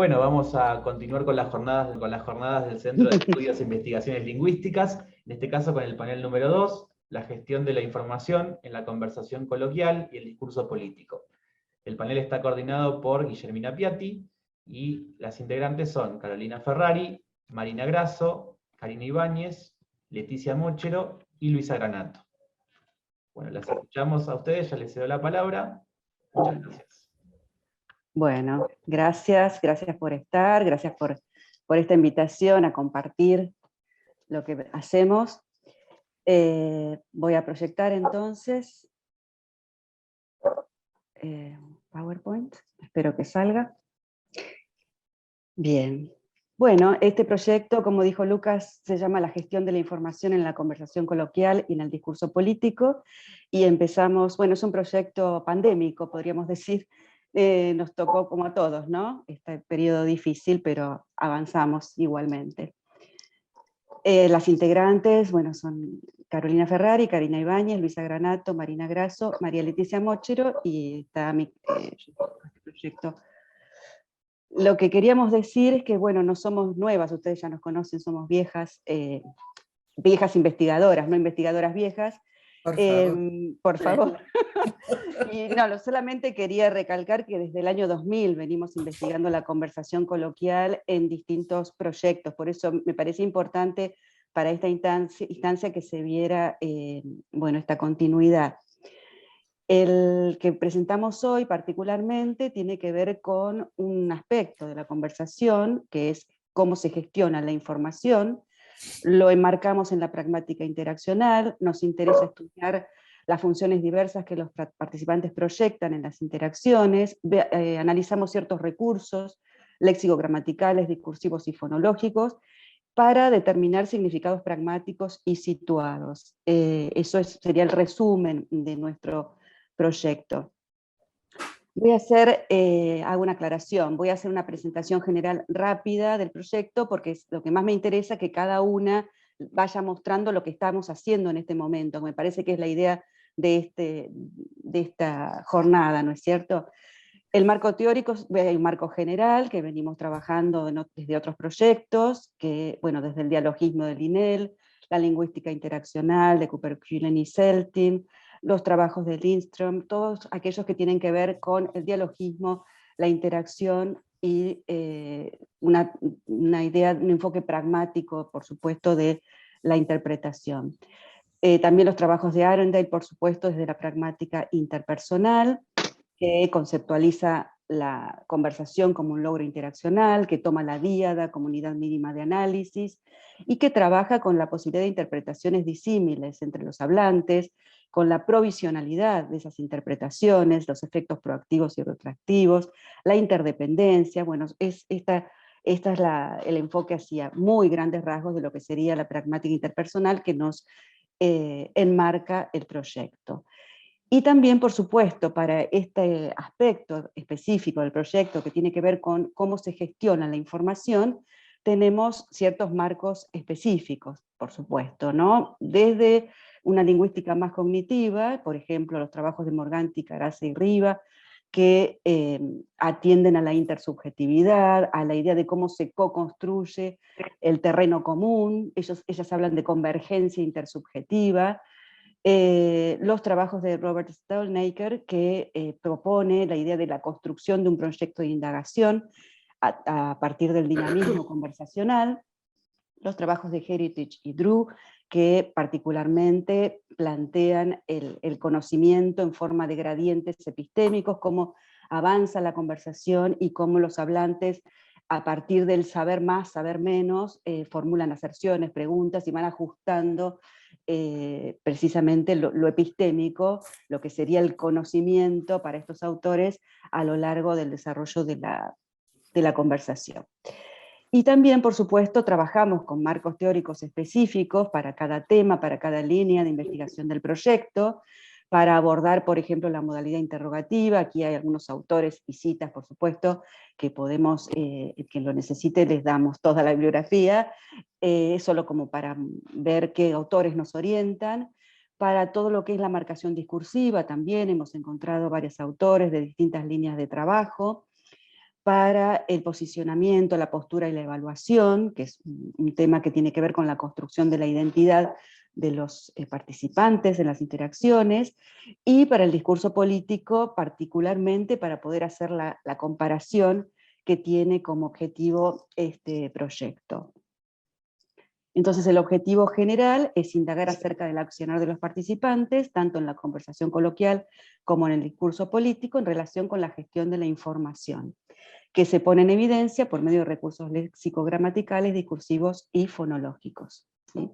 Bueno, vamos a continuar con las jornadas del Centro de Estudios e Investigaciones Lingüísticas, en este caso con el panel número 2, la gestión de la información en la conversación coloquial y el discurso político. El panel está coordinado por Guillermina Piatti y las integrantes son Carolina Ferrari, Marina Grasso, Karina Ibáñez, Leticia Mochero y Luisa Granato. Bueno, las escuchamos a ustedes, ya les cedo la palabra. Muchas gracias. Bueno, gracias por estar, gracias por esta invitación a compartir lo que hacemos. Voy a proyectar entonces PowerPoint, espero que salga. Bien. Bueno, este proyecto, como dijo Lucas, se llama La gestión de la información en la conversación coloquial y en el discurso político, y empezamos, bueno, es un proyecto pandémico, podríamos decir. Nos tocó como a todos, ¿no? Este periodo difícil, pero avanzamos igualmente. Las integrantes, bueno, son Carolina Ferrari, Karina Ibáñez, Luisa Granato, Marina Grasso, María Leticia Mochero, y está este proyecto. Lo que queríamos decir es que, bueno, no somos nuevas, ustedes ya nos conocen, somos viejas, viejas investigadoras, no investigadoras viejas. Por favor. Y no, solamente quería recalcar que desde el año 2000 venimos investigando la conversación coloquial en distintos proyectos, por eso me parece importante para esta instancia que se viera bueno, esta continuidad. El que presentamos hoy particularmente tiene que ver con un aspecto de la conversación, que es cómo se gestiona la información. Lo enmarcamos en la pragmática interaccional, nos interesa estudiar las funciones diversas que los participantes proyectan en las interacciones, analizamos ciertos recursos léxico-gramaticales, discursivos y fonológicos, para determinar significados pragmáticos y situados. Eso sería el resumen de nuestro proyecto. Voy a hacer, hago una aclaración, voy a hacer una presentación general rápida del proyecto, porque es lo que más me interesa, que cada una vaya mostrando lo que estamos haciendo en este momento. Me parece que es la idea de esta jornada, ¿no es cierto? El marco teórico es un marco general que venimos trabajando desde otros proyectos, que, bueno, desde el dialogismo de Linnell, la lingüística interaccional de Cooper-Cullen y Seltin, los trabajos de Lindström, todos aquellos que tienen que ver con el dialogismo, la interacción y una idea, un enfoque pragmático, por supuesto, de la interpretación. También los trabajos de Arendale, por supuesto, desde la pragmática interpersonal, que conceptualiza la conversación como un logro interaccional, que toma la díada como unidad mínima de análisis, y que trabaja con la posibilidad de interpretaciones disímiles entre los hablantes, con la provisionalidad de esas interpretaciones, los efectos proactivos y retroactivos, la interdependencia. Bueno, esta es el enfoque hacia muy grandes rasgos de lo que sería la pragmática interpersonal que nos enmarca el proyecto. Y también, por supuesto, para este aspecto específico del proyecto que tiene que ver con cómo se gestiona la información, tenemos ciertos marcos específicos, por supuesto, ¿no? Desde una lingüística más cognitiva, por ejemplo, los trabajos de Morganti, Carasa y Riva, que atienden a la intersubjetividad, a la idea de cómo se co-construye el terreno común. Ellas hablan de convergencia intersubjetiva. Los trabajos de Robert Stolnaker, que propone la idea de la construcción de un proyecto de indagación a partir del dinamismo conversacional. Los trabajos de Heritage y Drew, que particularmente plantean el conocimiento en forma de gradientes epistémicos, cómo avanza la conversación y cómo los hablantes, a partir del saber más, saber menos, formulan aserciones, preguntas y van ajustando precisamente lo epistémico, lo que sería el conocimiento para estos autores a lo largo del desarrollo de la conversación. Y también, por supuesto, trabajamos con marcos teóricos específicos para cada tema, para cada línea de investigación del proyecto, para abordar, por ejemplo, la modalidad interrogativa. Aquí hay algunos autores y citas, por supuesto, que podemos, quien lo necesite, les damos toda la bibliografía, solo como para ver qué autores nos orientan. Para todo lo que es la marcación discursiva también hemos encontrado varios autores de distintas líneas de trabajo. para el posicionamiento, la postura y la evaluación, que es un tema que tiene que ver con la construcción de la identidad de los participantes en las interacciones, y para el discurso político, particularmente para poder hacer la comparación que tiene como objetivo este proyecto. Entonces el objetivo general es indagar acerca del accionar de los participantes, tanto en la conversación coloquial como en el discurso político, en relación con la gestión de la información, que se pone en evidencia por medio de recursos léxico-gramaticales, discursivos y fonológicos, ¿sí?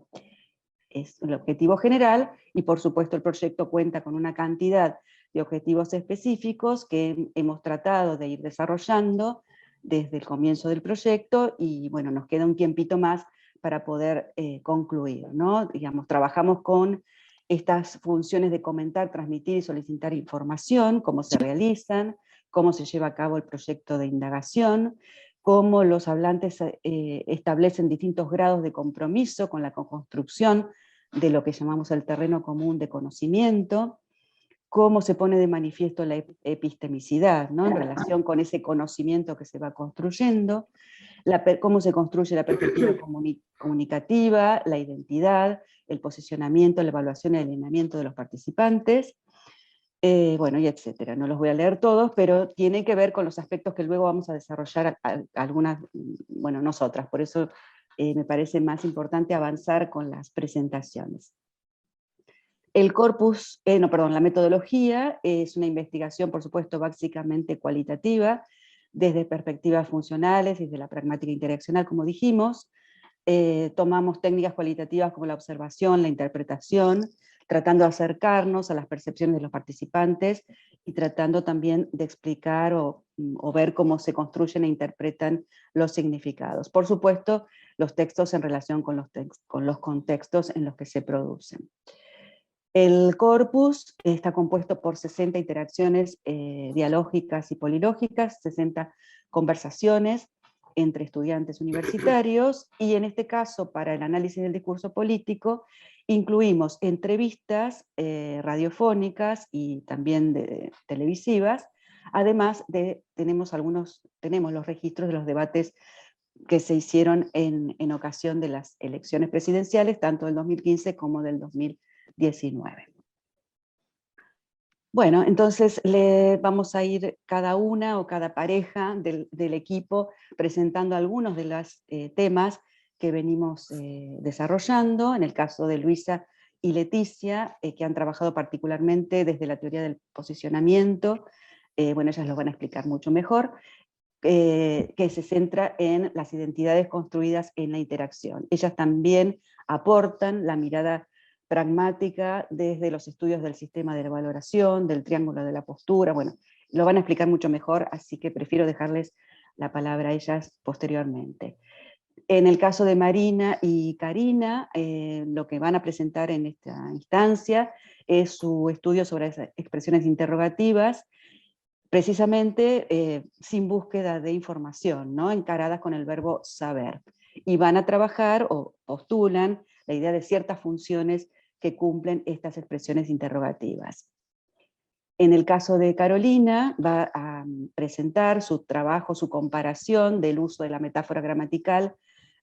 Es el objetivo general, y por supuesto el proyecto cuenta con una cantidad de objetivos específicos que hemos tratado de ir desarrollando desde el comienzo del proyecto, y bueno, nos queda un tiempito más para poder concluir, ¿no? Digamos, trabajamos con estas funciones de comentar, transmitir y solicitar información, cómo se realizan, cómo se lleva a cabo el proyecto de indagación, cómo los hablantes establecen distintos grados de compromiso con la construcción de lo que llamamos el terreno común de conocimiento, cómo se pone de manifiesto la epistemicidad, ¿no? En relación con ese conocimiento que se va construyendo, cómo se construye la perspectiva comunicativa, la identidad, el posicionamiento, la evaluación y el alineamiento de los participantes, bueno, y etcétera. No los voy a leer todos, pero tienen que ver con los aspectos que luego vamos a desarrollar algunas, bueno, nosotras, por eso me parece más importante avanzar con las presentaciones. El corpus, la metodología es una investigación, por supuesto, básicamente cualitativa, desde perspectivas funcionales, desde la pragmática interaccional, como dijimos. Tomamos técnicas cualitativas como la observación, la interpretación, tratando de acercarnos a las percepciones de los participantes y tratando también de explicar o ver cómo se construyen e interpretan los significados. Por supuesto, los textos en relación con los contextos en los que se producen. El corpus está compuesto por 60 interacciones dialógicas y polilógicas, 60 conversaciones entre estudiantes universitarios, y en este caso, para el análisis del discurso político, incluimos entrevistas radiofónicas y también televisivas, además tenemos los registros de los debates que se hicieron en ocasión de las elecciones presidenciales, tanto del 2015 como del 2019. Bueno, entonces vamos a ir cada una o cada pareja del equipo presentando algunos de los temas que venimos desarrollando. En el caso de Luisa y Leticia, que han trabajado particularmente desde la teoría del posicionamiento, bueno, ellas lo van a explicar mucho mejor, que se centra en las identidades construidas en la interacción. Ellas también aportan la mirada pragmática desde los estudios del sistema de valoración, del triángulo de la postura, bueno, lo van a explicar mucho mejor, así que prefiero dejarles la palabra a ellas posteriormente. En el caso de Marina y Karina, lo que van a presentar en esta instancia es su estudio sobre esas expresiones interrogativas, precisamente sin búsqueda de información, ¿no? Encaradas con el verbo saber. Y van a trabajar o postulan la idea de ciertas funciones que cumplen estas expresiones interrogativas. En el caso de Carolina, va a presentar su trabajo, su comparación del uso de la metáfora gramatical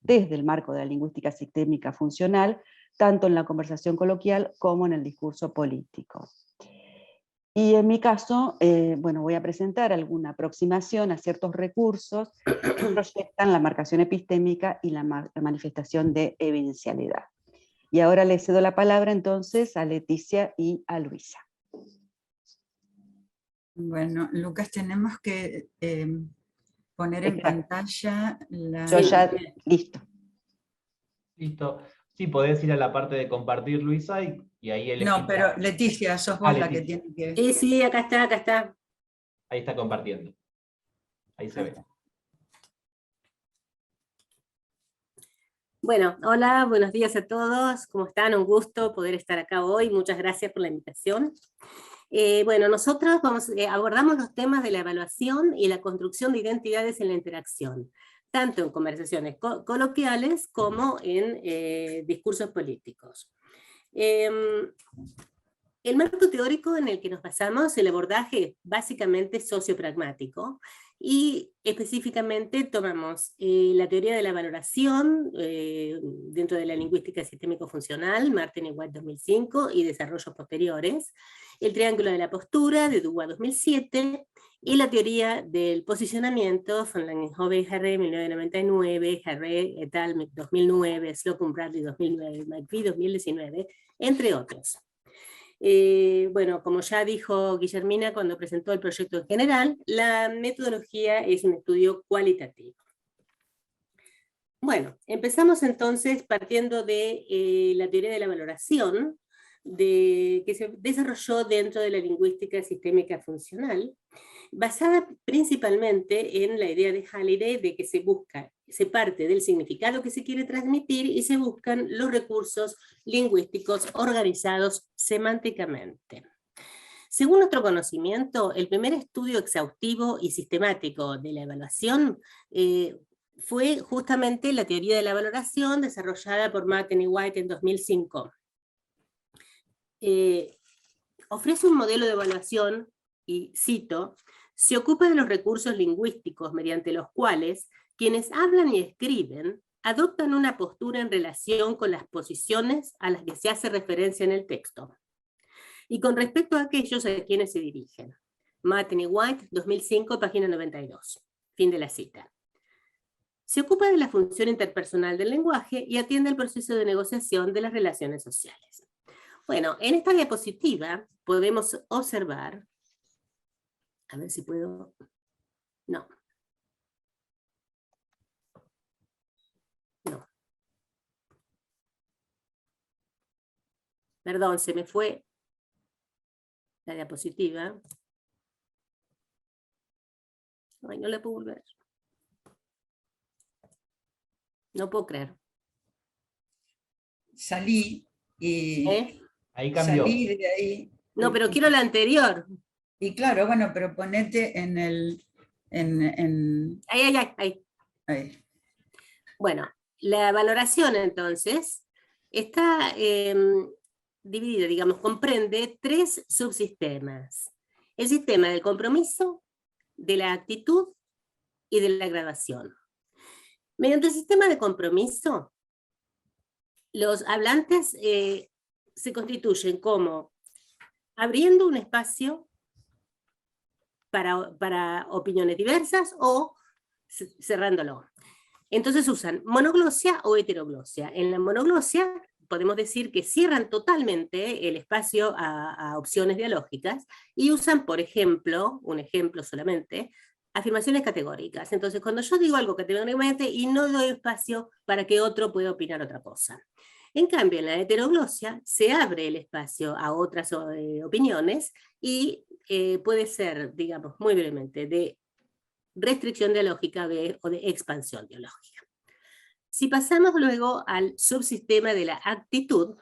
desde el marco de la lingüística sistémica funcional, tanto en la conversación coloquial como en el discurso político. Y en mi caso, bueno, voy a presentar alguna aproximación a ciertos recursos que proyectan la marcación epistémica y la manifestación de evidencialidad. Y ahora le cedo la palabra entonces a Leticia y a Luisa. Bueno, Lucas, tenemos que poner en pantalla la... Yo ya, listo. Listo. Sí, podés ir a la parte de compartir, Luisa, y ahí elegir. No, pero Leticia, sos vos la que tiene que... Sí, acá está, acá está. Ahí está compartiendo. Ahí se ve. Bueno, hola, buenos días a todos. ¿Cómo están? Un gusto poder estar acá hoy. Muchas gracias por la invitación. Bueno, nosotros abordamos los temas de la evaluación y la construcción de identidades en la interacción, tanto en conversaciones coloquiales como en discursos políticos. El marco teórico en el que nos basamos, el abordaje básicamente sociopragmático, y específicamente tomamos la teoría de la valoración dentro de la lingüística sistémico-funcional, Martin y White 2005, y desarrollos posteriores, el triángulo de la postura de Dubois 2007, y la teoría del posicionamiento, von Langenhove y Harré 1999, Harré et al. 2009, Slocum Bradley 2009, McVie 2019, entre otros. Bueno, como ya dijo Guillermina cuando presentó el proyecto en general, la metodología es un estudio cualitativo. Bueno, empezamos entonces partiendo de la teoría de la valoración, que se desarrolló dentro de la lingüística sistémica funcional, basada principalmente en la idea de Halliday de que se parte del significado que se quiere transmitir y se buscan los recursos lingüísticos organizados semánticamente. Según nuestro conocimiento, el primer estudio exhaustivo y sistemático de la evaluación fue justamente la teoría de la valoración desarrollada por Martin y White en 2005. Ofrece un modelo de evaluación, y cito, se ocupa de los recursos lingüísticos mediante los cuales quienes hablan y escriben adoptan una postura en relación con las posiciones a las que se hace referencia en el texto, y con respecto a aquellos a quienes se dirigen. Martin y White, 2005, página 92. Fin de la cita. Se ocupa de la función interpersonal del lenguaje y atiende al proceso de negociación de las relaciones sociales. Bueno, en esta diapositiva podemos observar, a ver si puedo, no. Perdón, se me fue la diapositiva. Ay, no la puedo volver. No puedo creer. Salí y... Ahí cambió. Salí de ahí. No, pero quiero la anterior. Y claro, bueno, pero ponete en el... Ahí. Bueno, la valoración entonces está dividida, digamos, comprende 3 subsistemas. El sistema del compromiso, de la actitud y de la graduación. Mediante el sistema de compromiso, los hablantes se constituyen como abriendo un espacio para opiniones diversas o cerrándolo. Entonces usan monoglosia o heteroglosia. En la monoglosia podemos decir que cierran totalmente el espacio a opciones dialógicas y usan, por ejemplo, un ejemplo solamente, afirmaciones categóricas. Entonces, cuando yo digo algo categóricamente y no doy espacio para que otro pueda opinar otra cosa. En cambio, en la heteroglosia se abre el espacio a otras opiniones y puede ser, digamos, muy brevemente, de restricción dialógica o de expansión dialógica. Si pasamos luego al subsistema de la actitud,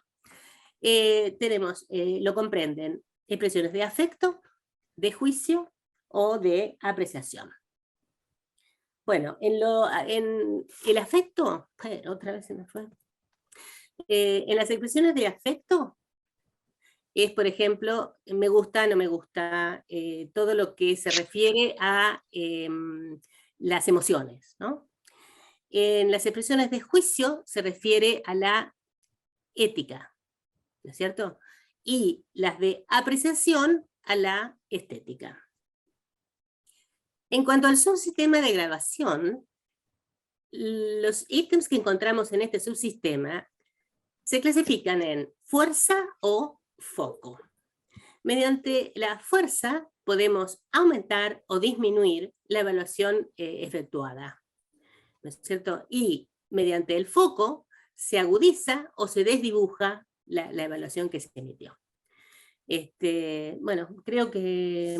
lo comprenden expresiones de afecto, de juicio o de apreciación. Bueno, en el afecto, otra vez se me fue. En las expresiones de afecto es, por ejemplo, me gusta, no me gusta, todo lo que se refiere a las emociones, ¿no? En las expresiones de juicio se refiere a la ética, ¿no es cierto? Y las de apreciación a la estética. En cuanto al subsistema de graduación, los ítems que encontramos en este subsistema se clasifican en fuerza o foco. Mediante la fuerza podemos aumentar o disminuir la evaluación efectuada, ¿no es cierto? Y mediante el foco se agudiza o se desdibuja la evaluación que se emitió. Bueno, creo que...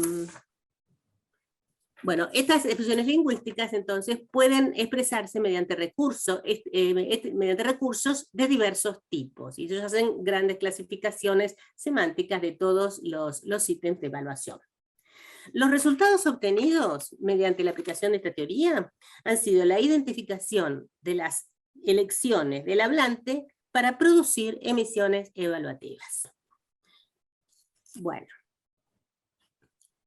Bueno, estas expresiones lingüísticas entonces pueden expresarse mediante recursos de diversos tipos, y ellos hacen grandes clasificaciones semánticas de todos los ítems de evaluación. Los resultados obtenidos mediante la aplicación de esta teoría han sido la identificación de las elecciones del hablante para producir emisiones evaluativas. Bueno,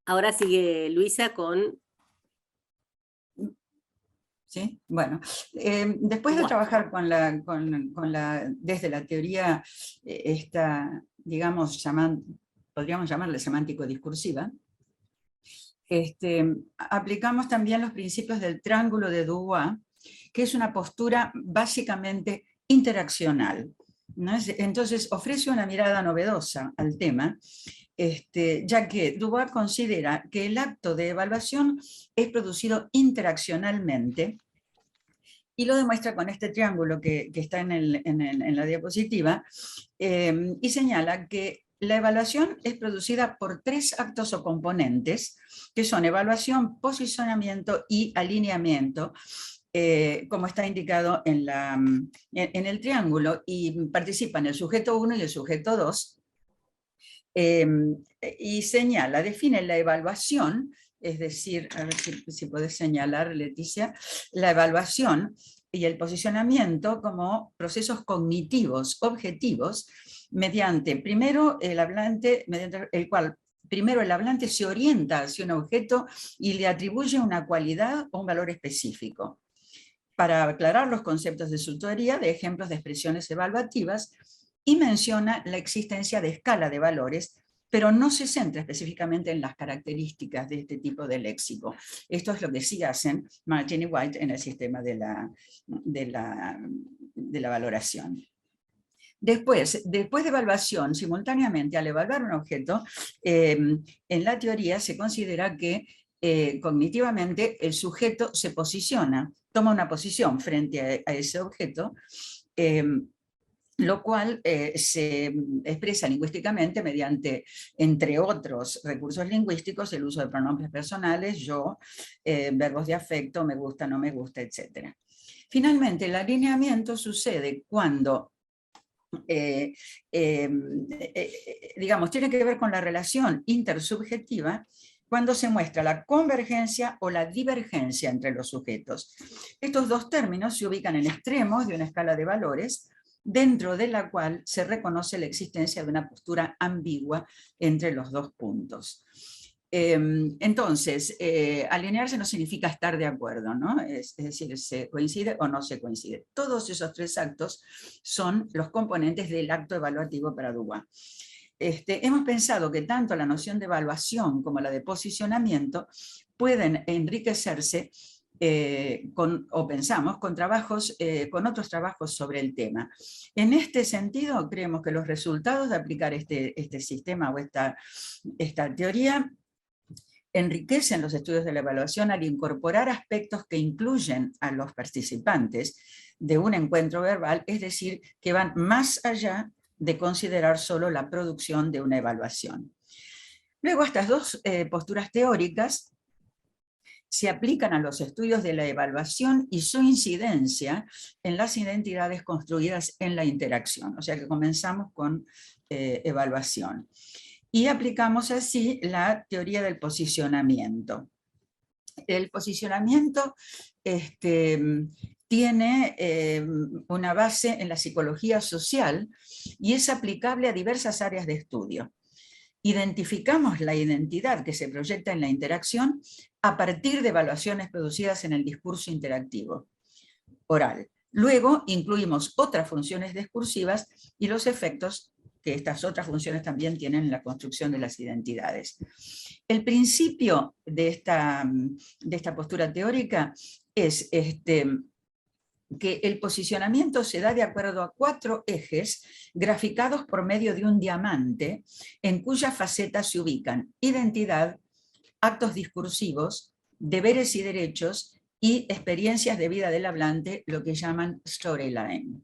ahora sigue Luisa con ¿Sí? Bueno, después de trabajar desde la teoría, digamos, podríamos llamarla semántico-discursiva, aplicamos también los principios del triángulo de Dubois, que es una postura básicamente interaccional, ¿no? Entonces ofrece una mirada novedosa al tema, ya que Dubois considera que el acto de evaluación es producido interaccionalmente, y lo demuestra con este triángulo que está en la diapositiva, y señala que la evaluación es producida por 3 actos o componentes, que son evaluación, posicionamiento y alineamiento, como está indicado en el triángulo, y participan el sujeto 1 y el sujeto 2, y señala, define la evaluación, es decir, a ver si podés señalar, Leticia, la evaluación y el posicionamiento como procesos cognitivos, objetivos, mediante el cual primero el hablante se orienta hacia un objeto y le atribuye una cualidad o un valor específico. Para aclarar los conceptos de su teoría de ejemplos de expresiones evaluativas, y menciona la existencia de escala de valores, pero no se centra específicamente en las características de este tipo de léxico. Esto es lo que sí hacen Martin y White en el sistema de la valoración. Después de evaluación, simultáneamente al evaluar un objeto, en la teoría se considera que cognitivamente el sujeto se posiciona, toma una posición frente a ese objeto, lo cual se expresa lingüísticamente mediante, entre otros recursos lingüísticos, el uso de pronombres personales, yo, verbos de afecto, me gusta, no me gusta, etc. Finalmente, el alineamiento sucede cuando, digamos, tiene que ver con la relación intersubjetiva, cuando se muestra la convergencia o la divergencia entre los sujetos. Estos 2 términos se ubican en extremos de una escala de valores, dentro de la cual se reconoce la existencia de una postura ambigua entre los 2 puntos. Entonces, alinearse no significa estar de acuerdo, ¿no? Es decir, se coincide o no se coincide. Todos esos 3 actos son los componentes del acto evaluativo para Dubois. Hemos pensado que tanto la noción de evaluación como la de posicionamiento pueden enriquecerse con otros trabajos sobre el tema. En este sentido, creemos que los resultados de aplicar este sistema o esta teoría enriquecen los estudios de la evaluación al incorporar aspectos que incluyen a los participantes de un encuentro verbal, es decir, que van más allá de considerar solo la producción de una evaluación. Luego, estas 2 posturas teóricas se aplican a los estudios de la evaluación y su incidencia en las identidades construidas en la interacción. O sea que comenzamos con evaluación. Y aplicamos así la teoría del posicionamiento. El posicionamiento tiene una base en la psicología social y es aplicable a diversas áreas de estudio. Identificamos la identidad que se proyecta en la interacción a partir de evaluaciones producidas en el discurso interactivo oral. Luego incluimos otras funciones discursivas y los efectos que estas otras funciones también tienen en la construcción de las identidades. El principio de esta postura teórica es que el posicionamiento se da de acuerdo a 4 ejes graficados por medio de un diamante en cuyas facetas se ubican identidad, actos discursivos, deberes y derechos y experiencias de vida del hablante, lo que llaman storyline.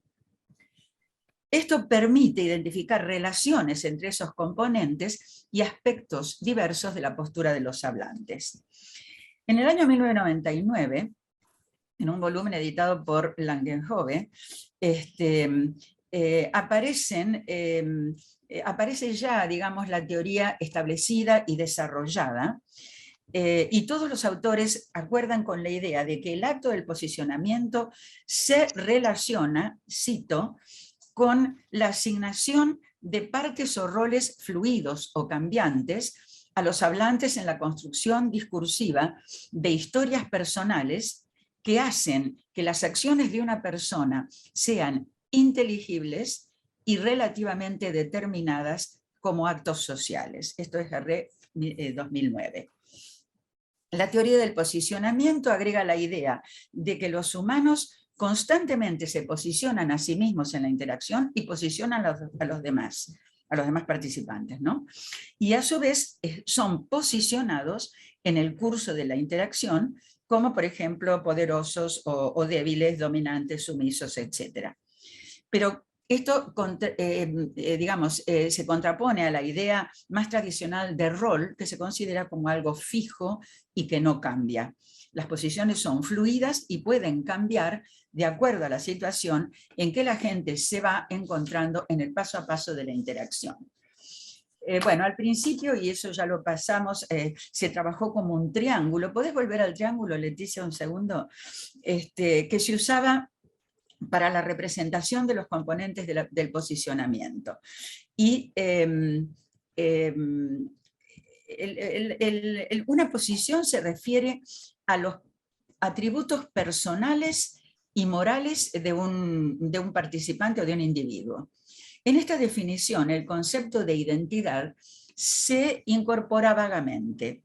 Esto permite identificar relaciones entre esos componentes y aspectos diversos de la postura de los hablantes. En el año 1999, en un volumen editado por Langenhove, aparece ya, digamos, la teoría establecida y desarrollada, y todos los autores acuerdan con la idea de que el acto del posicionamiento se relaciona, cito, con la asignación de partes o roles fluidos o cambiantes a los hablantes en la construcción discursiva de historias personales que hacen que las acciones de una persona sean inteligibles y relativamente determinadas como actos sociales. Esto es Harré 2009. La teoría del posicionamiento agrega la idea de que los humanos constantemente se posicionan a sí mismos en la interacción y posicionan a los demás participantes, ¿no? Y a su vez son posicionados en el curso de la interacción como, por ejemplo, poderosos o débiles, dominantes, sumisos, etc. Pero esto, se contrapone a la idea más tradicional de rol, que se considera como algo fijo y que no cambia. Las posiciones son fluidas y pueden cambiar de acuerdo a la situación en que la gente se va encontrando en el paso a paso de la interacción. Bueno, al principio, y eso ya lo pasamos, se trabajó como un triángulo. ¿Podés volver al triángulo, Leticia, un segundo? Que se usaba para la representación de los componentes del posicionamiento. Y una posición se refiere a los atributos personales y morales de un participante o de un individuo. En esta definición, el concepto de identidad se incorpora vagamente.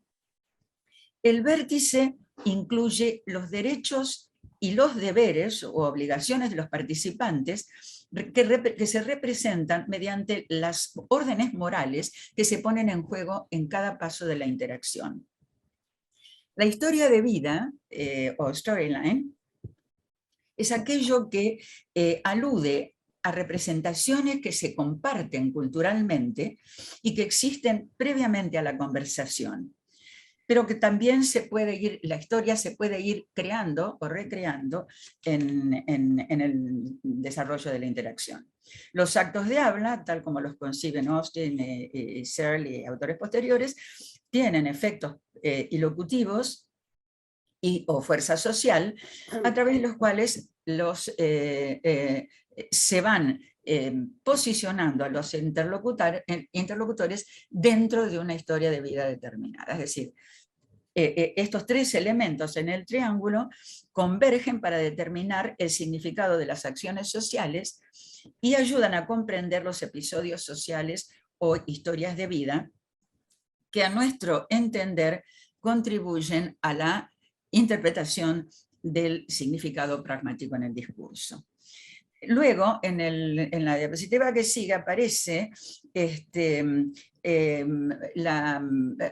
El vértice incluye los derechos y los deberes o obligaciones de los participantes que se representan mediante las órdenes morales que se ponen en juego en cada paso de la interacción. La historia de vida, o storyline, es aquello que alude a representaciones que se comparten culturalmente y que existen previamente a la conversación, pero que también la historia se puede ir creando o recreando en el desarrollo de la interacción. Los actos de habla, tal como los conciben Austin y Searle y autores posteriores, tienen efectos ilocutivos o fuerza social, a través de los cuales se van posicionando a los interlocutores dentro de una historia de vida determinada. Es decir, estos tres elementos en el triángulo convergen para determinar el significado de las acciones sociales y ayudan a comprender los episodios sociales o historias de vida que, a nuestro entender, contribuyen a la interpretación del significado pragmático en el discurso. Luego, en la diapositiva que sigue, aparece la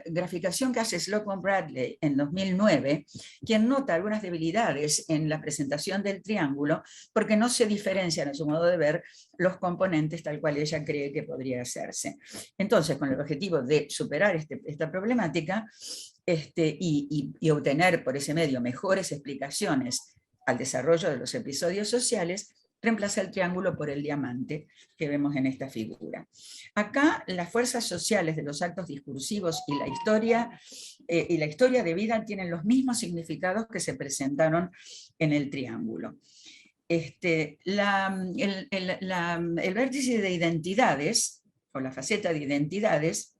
graficación que hace Slocum Bradley en 2009, quien nota algunas debilidades en la presentación del triángulo, porque no se diferencian, en su modo de ver, los componentes tal cual ella cree que podría hacerse. Entonces, con el objetivo de superar esta problemática y obtener por ese medio mejores explicaciones al desarrollo de los episodios sociales, reemplaza el triángulo por el diamante que vemos en esta figura. Acá las fuerzas sociales de los actos discursivos y la historia de vida tienen los mismos significados que se presentaron en el triángulo. El vértice de identidades, o la faceta de identidades,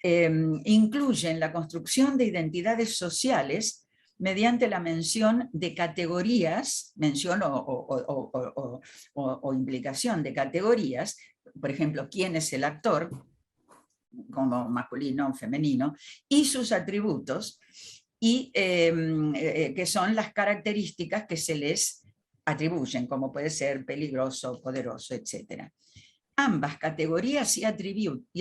incluyen la construcción de identidades sociales mediante la mención de categorías, mención o implicación de categorías, por ejemplo, quién es el actor, como masculino o femenino, y sus atributos, y que son las características que se les atribuyen, como puede ser peligroso, poderoso, etc. Ambas categorías y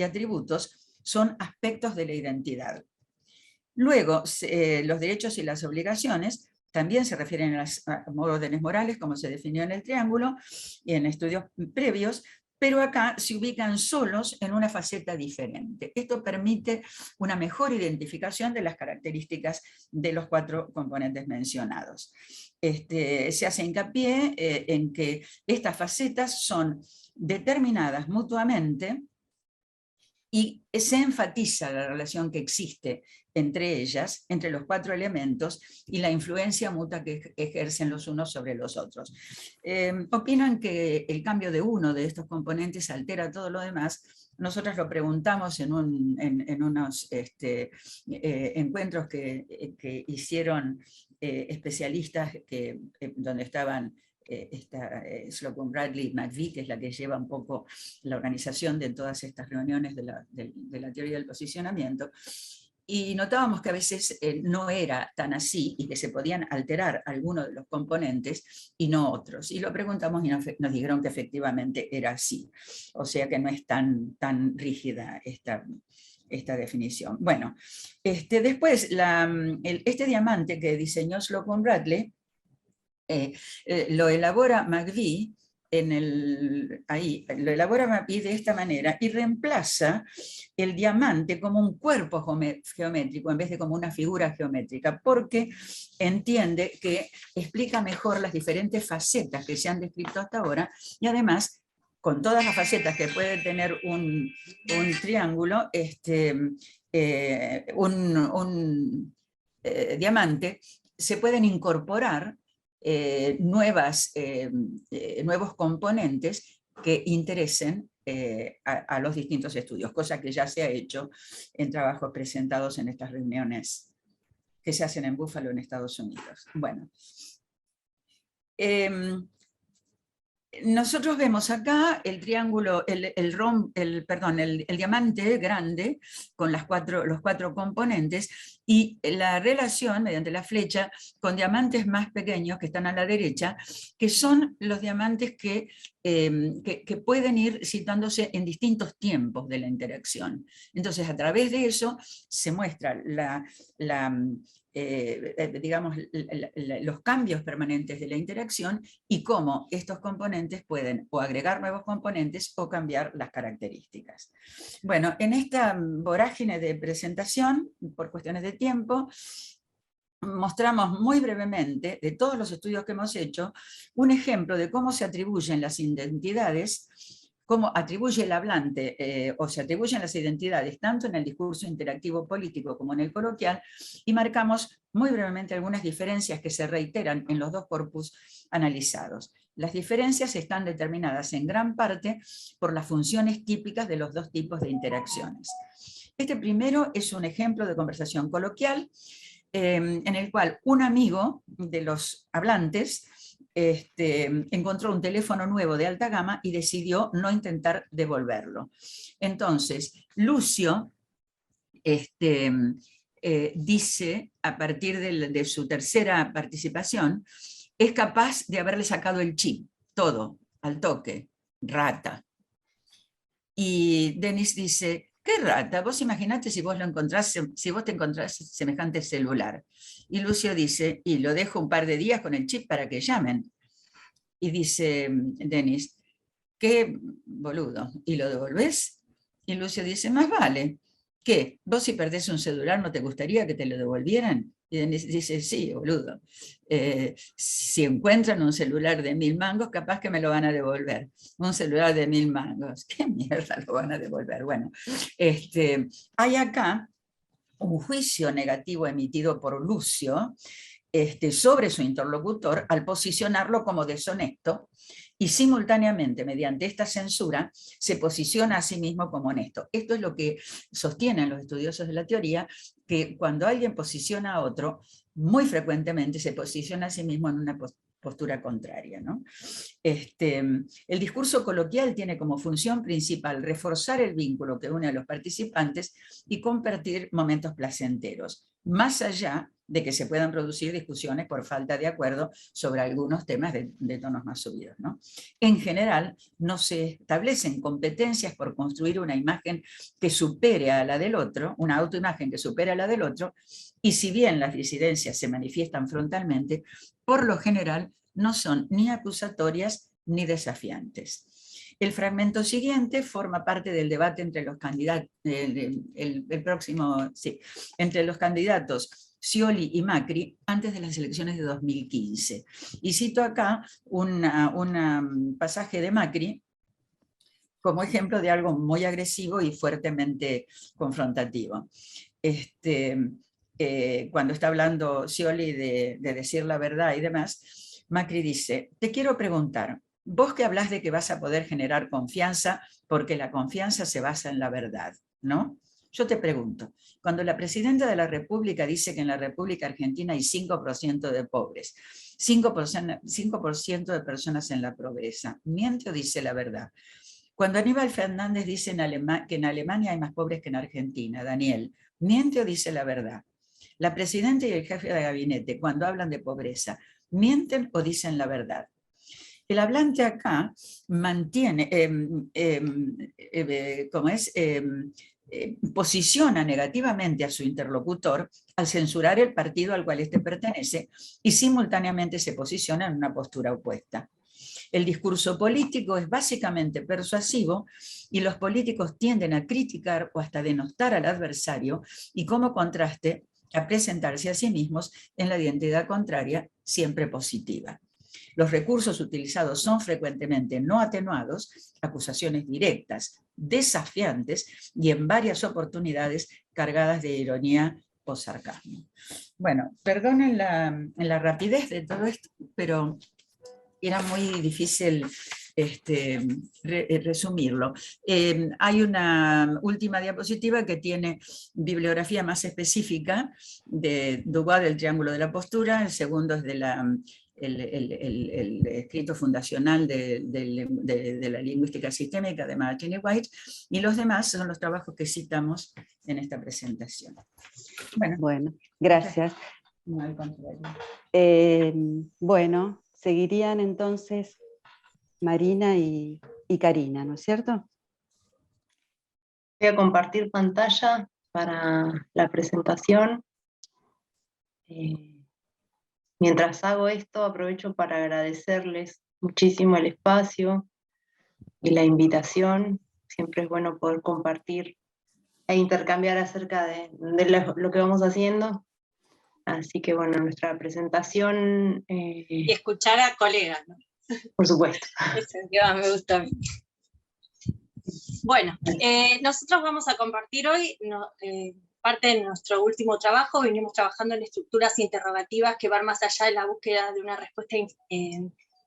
atributos son aspectos de la identidad. Luego, los derechos y las obligaciones también se refieren a las órdenes morales, como se definió en el triángulo y en estudios previos, pero acá se ubican solos en una faceta diferente. Esto permite una mejor identificación de las características de los cuatro componentes mencionados. Se hace hincapié en que estas facetas son determinadas mutuamente y se enfatiza la relación que existe entre ellas, entre los cuatro elementos, y la influencia mutua que ejercen los unos sobre los otros. Opinan que el cambio de uno de estos componentes altera todo lo demás. Nosotros lo preguntamos en unos encuentros que hicieron especialistas donde estaban Slocum, Bradley y McVie, que es la que lleva un poco la organización de todas estas reuniones de la teoría del posicionamiento, y notábamos que a veces no era tan así y que se podían alterar algunos de los componentes y no otros. Y lo preguntamos y nos dijeron que efectivamente era así. O sea que no es tan rígida esta definición. Bueno, después este diamante que diseñó Slocum Bradley lo elabora McVie lo elabora McVie de esta manera y reemplaza el diamante como un cuerpo geométrico en vez de como una figura geométrica, porque entiende que explica mejor las diferentes facetas que se han descrito hasta ahora, y además, con todas las facetas que puede tener un triángulo, diamante, se pueden incorporar nuevos componentes que interesen a los distintos estudios, cosa que ya se ha hecho en trabajos presentados en estas reuniones que se hacen en Buffalo, en Estados Unidos. Bueno, nosotros vemos acá el triángulo, el diamante grande con los cuatro componentes, y la relación mediante la flecha con diamantes más pequeños que están a la derecha, que son los diamantes que pueden ir situándose en distintos tiempos de la interacción. Entonces, a través de eso se muestra digamos, los cambios permanentes de la interacción y cómo estos componentes pueden o agregar nuevos componentes o cambiar las características. Bueno, en esta vorágine de presentación, por cuestiones de tiempo, mostramos muy brevemente, de todos los estudios que hemos hecho, un ejemplo de cómo se atribuyen las identidades, cómo atribuye el hablante o se atribuyen las identidades tanto en el discurso interactivo político como en el coloquial, y marcamos muy brevemente algunas diferencias que se reiteran en los dos corpus analizados. Las diferencias están determinadas en gran parte por las funciones típicas de los dos tipos de interacciones. Este primero es un ejemplo de conversación coloquial en el cual un amigo de los hablantes encontró un teléfono nuevo de alta gama y decidió no intentar devolverlo. Entonces, Lucio dice, a partir de su tercera participación, es capaz de haberle sacado el chip, todo, al toque, rata. Y Denis dice, ¿qué rata? Vos imaginate si vos te encontrás semejante celular. Y Lucio dice, y lo dejo un par de días con el chip para que llamen. Y dice Denis, qué boludo, ¿y lo devolvés? Y Lucio dice, más vale. ¿Qué? ¿Vos si perdés un celular no te gustaría que te lo devolvieran? Y Denis dice, sí, boludo. Si encuentran un celular de 1000 mangos, capaz que me lo van a devolver. Un celular de 1000 mangos, ¿qué mierda lo van a devolver? Bueno, hay acá un juicio negativo emitido por Lucio sobre su interlocutor al posicionarlo como deshonesto, y simultáneamente, mediante esta censura, se posiciona a sí mismo como honesto. Esto es lo que sostienen los estudiosos de la teoría, que cuando alguien posiciona a otro, muy frecuentemente se posiciona a sí mismo en una postura contraria, ¿no? El discurso coloquial tiene como función principal reforzar el vínculo que une a los participantes y compartir momentos placenteros, más allá de que se puedan producir discusiones por falta de acuerdo sobre algunos temas de tonos más subidos, ¿no? En general, no se establecen competencias por construir una imagen que supere a la del otro, una autoimagen que supere a la del otro, y si bien las disidencias se manifiestan frontalmente, por lo general no son ni acusatorias ni desafiantes. El fragmento siguiente forma parte del debate entre los candidatos, entre los candidatos Scioli y Macri antes de las elecciones de 2015. Y cito acá un pasaje de Macri como ejemplo de algo muy agresivo y fuertemente confrontativo. Cuando está hablando Scioli de decir la verdad y demás, Macri dice, te quiero preguntar, vos que hablas de que vas a poder generar confianza porque la confianza se basa en la verdad, ¿no? Yo te pregunto, cuando la Presidenta de la República dice que en la República Argentina hay 5% de pobres, 5% de personas en la pobreza, ¿miente o dice la verdad? Cuando Aníbal Fernández dice que en Alemania hay más pobres que en Argentina, Daniel, ¿miente o dice la verdad? La Presidenta y el jefe de gabinete, cuando hablan de pobreza, ¿mienten o dicen la verdad? El hablante acá mantiene, posiciona negativamente a su interlocutor al censurar el partido al cual éste pertenece y simultáneamente se posiciona en una postura opuesta. El discurso político es básicamente persuasivo y los políticos tienden a criticar o hasta denostar al adversario y como contraste a presentarse a sí mismos en la identidad contraria, siempre positiva. Los recursos utilizados son frecuentemente no atenuados, acusaciones directas, desafiantes y en varias oportunidades cargadas de ironía o sarcasmo. Bueno, perdonen la rapidez de todo esto, pero era muy difícil resumirlo. Hay una última diapositiva que tiene bibliografía más específica de Dubois del Triángulo de la Postura, el segundo es de el escrito fundacional de la lingüística sistémica de Martin y White, y los demás son los trabajos que citamos en esta presentación. Bueno, gracias. No, al contrario. Bueno, seguirían entonces Marina y Karina, ¿no es cierto? Voy a compartir pantalla para la presentación. Mientras hago esto, aprovecho para agradecerles muchísimo el espacio y la invitación. Siempre es bueno poder compartir e intercambiar acerca de lo que vamos haciendo. Así que bueno, nuestra presentación... Y escuchar a colegas, ¿no? Por supuesto. Eso es que más me gusta a mí. Bueno, nosotros vamos a compartir hoy parte de nuestro último trabajo. Venimos trabajando en estructuras interrogativas que van más allá de la búsqueda de una respuesta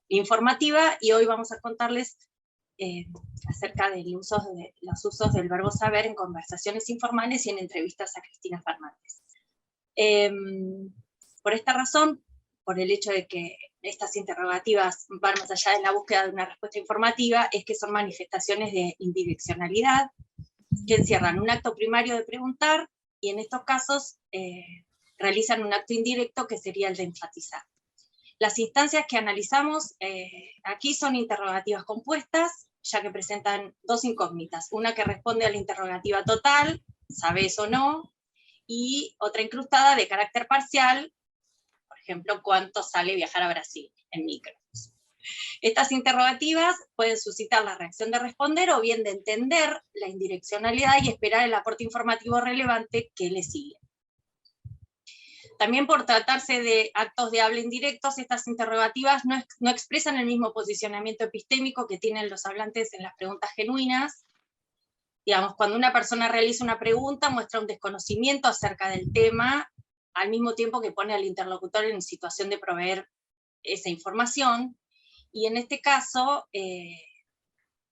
informativa, y hoy vamos a contarles acerca de los usos del verbo saber en conversaciones informales y en entrevistas a Cristina Fernández. Por esta razón, por el hecho de que estas interrogativas van más allá de la búsqueda de una respuesta informativa, es que son manifestaciones de indireccionalidad, que encierran un acto primario de preguntar, y en estos casos realizan un acto indirecto que sería el de enfatizar. Las instancias que analizamos aquí son interrogativas compuestas, ya que presentan dos incógnitas, una que responde a la interrogativa total, ¿sabes o no?, y otra incrustada de carácter parcial, por ejemplo, ¿cuánto sale viajar a Brasil en micro? Estas interrogativas pueden suscitar la reacción de responder o bien de entender la indireccionalidad y esperar el aporte informativo relevante que le sigue. También por tratarse de actos de habla indirectos, estas interrogativas no expresan el mismo posicionamiento epistémico que tienen los hablantes en las preguntas genuinas. Digamos, cuando una persona realiza una pregunta, muestra un desconocimiento acerca del tema, al mismo tiempo que pone al interlocutor en situación de proveer esa información, y en este caso,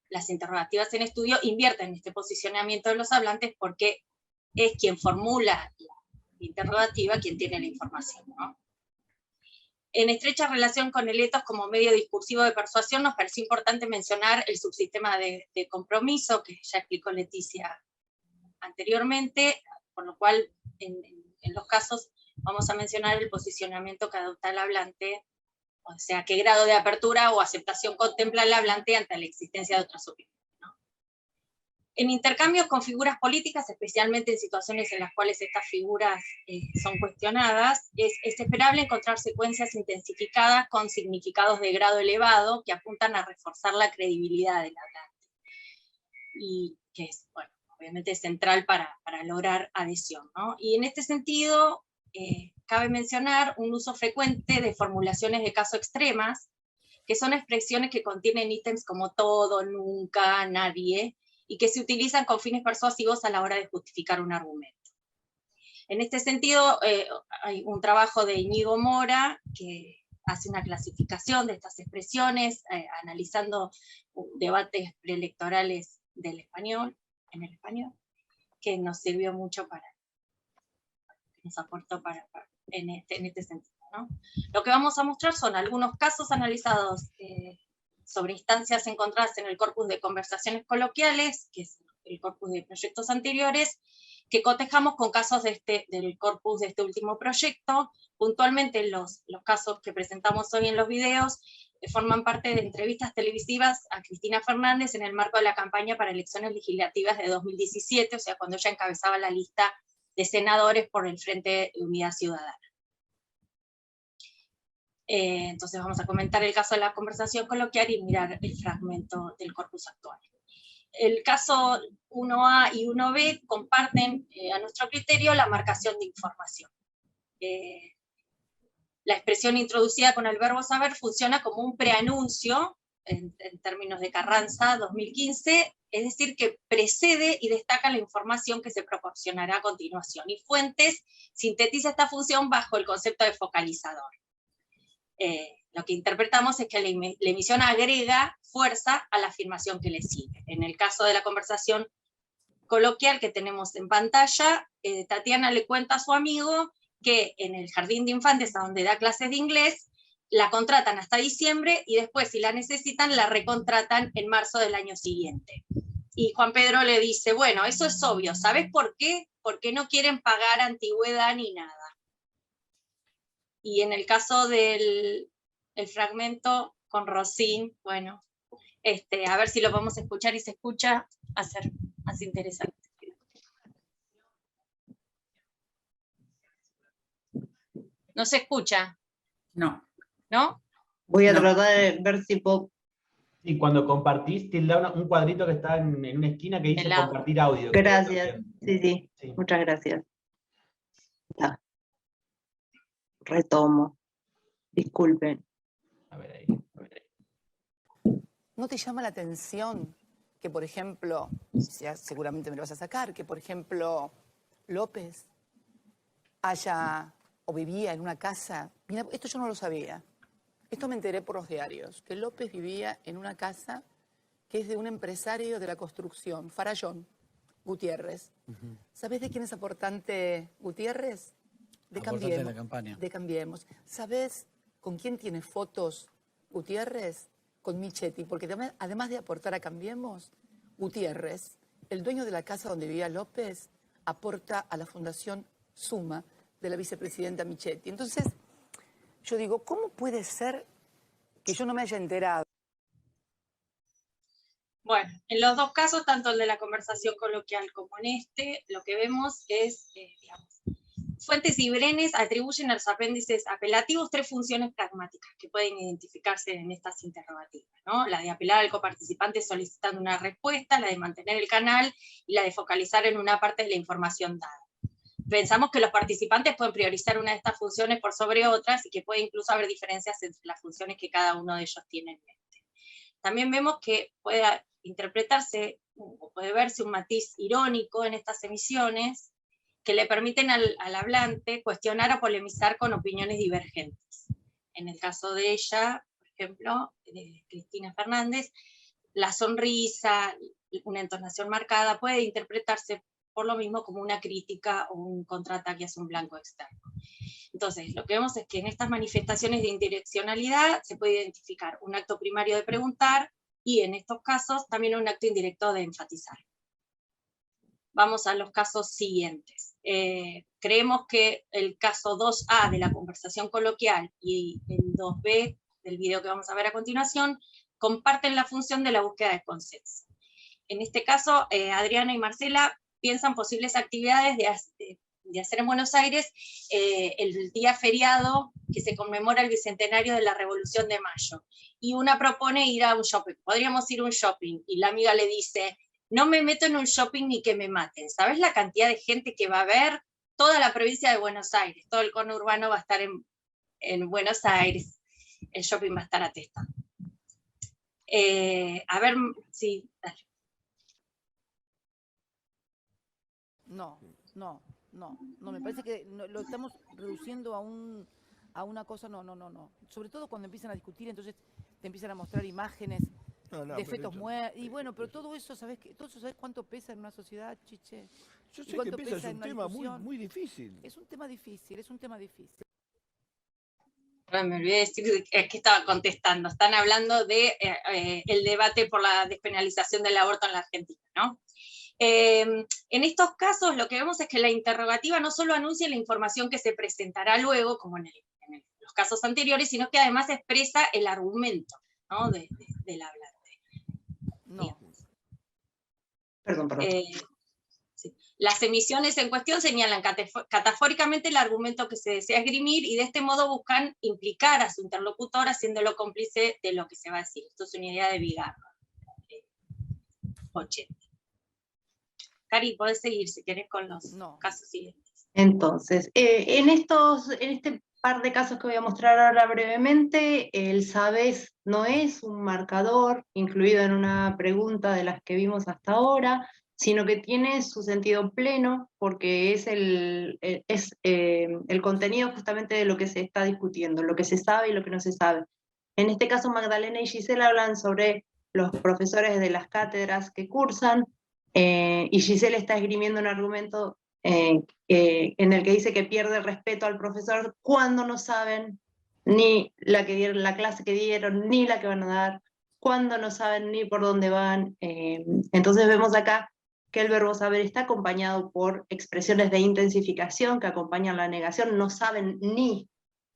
las interrogativas en estudio invierten este posicionamiento de los hablantes porque es quien formula la interrogativa quien tiene la información, ¿no? En estrecha relación con el etos como medio discursivo de persuasión, nos pareció importante mencionar el subsistema de compromiso, que ya explicó Leticia anteriormente, por lo cual en los casos vamos a mencionar el posicionamiento que adopta el hablante, o sea, qué grado de apertura o aceptación contempla el hablante ante la existencia de otras opiniones, ¿no? En intercambios con figuras políticas, especialmente en situaciones en las cuales estas figuras son cuestionadas, es esperable encontrar secuencias intensificadas con significados de grado elevado que apuntan a reforzar la credibilidad del hablante, y que es, bueno, obviamente central para lograr adhesión, ¿no? Y en este sentido, cabe mencionar un uso frecuente de formulaciones de caso extremas, que son expresiones que contienen ítems como todo, nunca, nadie, y que se utilizan con fines persuasivos a la hora de justificar un argumento. En este sentido, hay un trabajo de Íñigo Mora, que hace una clasificación de estas expresiones, analizando debates preelectorales en el español, que nos sirvió mucho nos aportó en este sentido, ¿no? Lo que vamos a mostrar son algunos casos analizados sobre instancias encontradas en el corpus de conversaciones coloquiales, que es el corpus de proyectos anteriores, que cotejamos con casos del corpus de este último proyecto. Puntualmente los casos que presentamos hoy en los videos forman parte de entrevistas televisivas a Cristina Fernández en el marco de la campaña para elecciones legislativas de 2017, o sea, cuando ella encabezaba la lista de senadores por el Frente de Unidad Ciudadana. Entonces vamos a comentar el caso de la conversación coloquial y mirar el fragmento del corpus actual. El caso 1A y 1B comparten, a nuestro criterio, la marcación de información. La expresión introducida con el verbo saber funciona como un preanuncio, en términos de Carranza 2015, es decir, que precede y destaca la información que se proporcionará a continuación. Y Fuentes sintetiza esta función bajo el concepto de focalizador. Lo que interpretamos es que la emisión agrega fuerza a la afirmación que le sigue. En el caso de la conversación coloquial que tenemos en pantalla, Tatiana le cuenta a su amigo que en el jardín de infantes, a donde da clases de inglés, la contratan hasta diciembre y después, si la necesitan, la recontratan en marzo del año siguiente. Y Juan Pedro le dice, bueno, eso es obvio, ¿sabes por qué? Porque no quieren pagar antigüedad ni nada. Y en el caso del fragmento con Rosín, bueno, a ver si lo vamos a escuchar y se escucha, a ser más interesante. ¿No se escucha? No. ¿No? Voy a No. tratar de ver si puedo. Y cuando compartís, tilda un cuadrito que está en una esquina que dice compartir audio. Gracias, sí. Sí. Muchas gracias. Ya. Retomo. Disculpen. A ver ahí. ¿No te llama la atención que, por ejemplo, seguramente me lo vas a sacar, que, por ejemplo, López haya o vivía en una casa? Mira, esto yo no lo sabía. Esto me enteré por los diarios, que López vivía en una casa que es de un empresario de la construcción, Farallón Gutiérrez. ¿Sabés de quién es aportante Gutiérrez? De Cambiemos. De la campaña. De Cambiemos. ¿Sabés con quién tiene fotos Gutiérrez? Con Michetti, porque además de aportar a Cambiemos, Gutiérrez, el dueño de la casa donde vivía López, aporta a la Fundación Suma de la vicepresidenta Michetti. Entonces, yo digo, ¿cómo puede ser que yo no me haya enterado? Bueno, en los dos casos, tanto el de la conversación coloquial como en lo que vemos es, digamos, Fuentes y Brenes atribuyen a los apéndices apelativos 3 funciones pragmáticas que pueden identificarse en estas interrogativas, ¿no? La de apelar al coparticipante solicitando una respuesta, la de mantener el canal y la de focalizar en una parte de la información dada. Pensamos que los participantes pueden priorizar una de estas funciones por sobre otras y que puede incluso haber diferencias entre las funciones que cada uno de ellos tiene en mente. También vemos que puede interpretarse o puede verse un matiz irónico en estas emisiones que le permiten al hablante cuestionar o polemizar con opiniones divergentes. En el caso de ella, por ejemplo, de Cristina Fernández, la sonrisa, una entonación marcada, puede interpretarse por lo mismo como una crítica o un contraataque hacia un blanco externo. Entonces, lo que vemos es que en estas manifestaciones de indireccionalidad se puede identificar un acto primario de preguntar y en estos casos también un acto indirecto de enfatizar. Vamos a los casos siguientes. Creemos que el caso 2A de la conversación coloquial y el 2B del video que vamos a ver a continuación comparten la función de la búsqueda de consenso. En este caso, Adriana y Marcela piensan posibles actividades de hacer en Buenos Aires el día feriado que se conmemora el bicentenario de la Revolución de Mayo. Y una propone ir a un shopping. Podríamos ir a un shopping. Y la amiga le dice, no me meto en un shopping ni que me maten. ¿Sabes la cantidad de gente que va a ver? Toda la provincia de Buenos Aires, todo el conurbano va a estar en Buenos Aires. El shopping va a estar atestado. A ver, sí, dale. No, me parece que lo estamos reduciendo a una cosa, no. Sobre todo cuando empiezan a discutir, entonces te empiezan a mostrar imágenes de fetos muertos. Y bueno, pero todo eso, ¿sabes cuánto pesa en una sociedad, Chiche? Yo sé que pesa, es un tema muy difícil. Es un tema difícil, es un tema difícil. Me olvidé de decir que estaba contestando. Están hablando de el debate por la despenalización del aborto en la Argentina, ¿no? En estos casos lo que vemos es que la interrogativa no solo anuncia la información que se presentará luego, como en los casos anteriores, sino que además expresa el argumento, ¿no? del hablante. No. Perdón. Sí. Las emisiones en cuestión señalan catafóricamente el argumento que se desea esgrimir y de este modo buscan implicar a su interlocutor haciéndolo cómplice de lo que se va a decir. Esto es una idea de Vigarro, 80. Cari, podés seguir si querés con los casos siguientes. Entonces, en este par de casos que voy a mostrar ahora brevemente, el sabés no es un marcador incluido en una pregunta de las que vimos hasta ahora, sino que tiene su sentido pleno porque es el contenido justamente de lo que se está discutiendo, lo que se sabe y lo que no se sabe. En este caso, Magdalena y Gisela hablan sobre los profesores de las cátedras que cursan, y Gisela está esgrimiendo un argumento en el que dice que pierde respeto al profesor cuando no saben ni la clase que dieron, ni la que van a dar, cuando no saben ni por dónde van. Entonces vemos acá que el verbo saber está acompañado por expresiones de intensificación que acompañan la negación, no saben ni,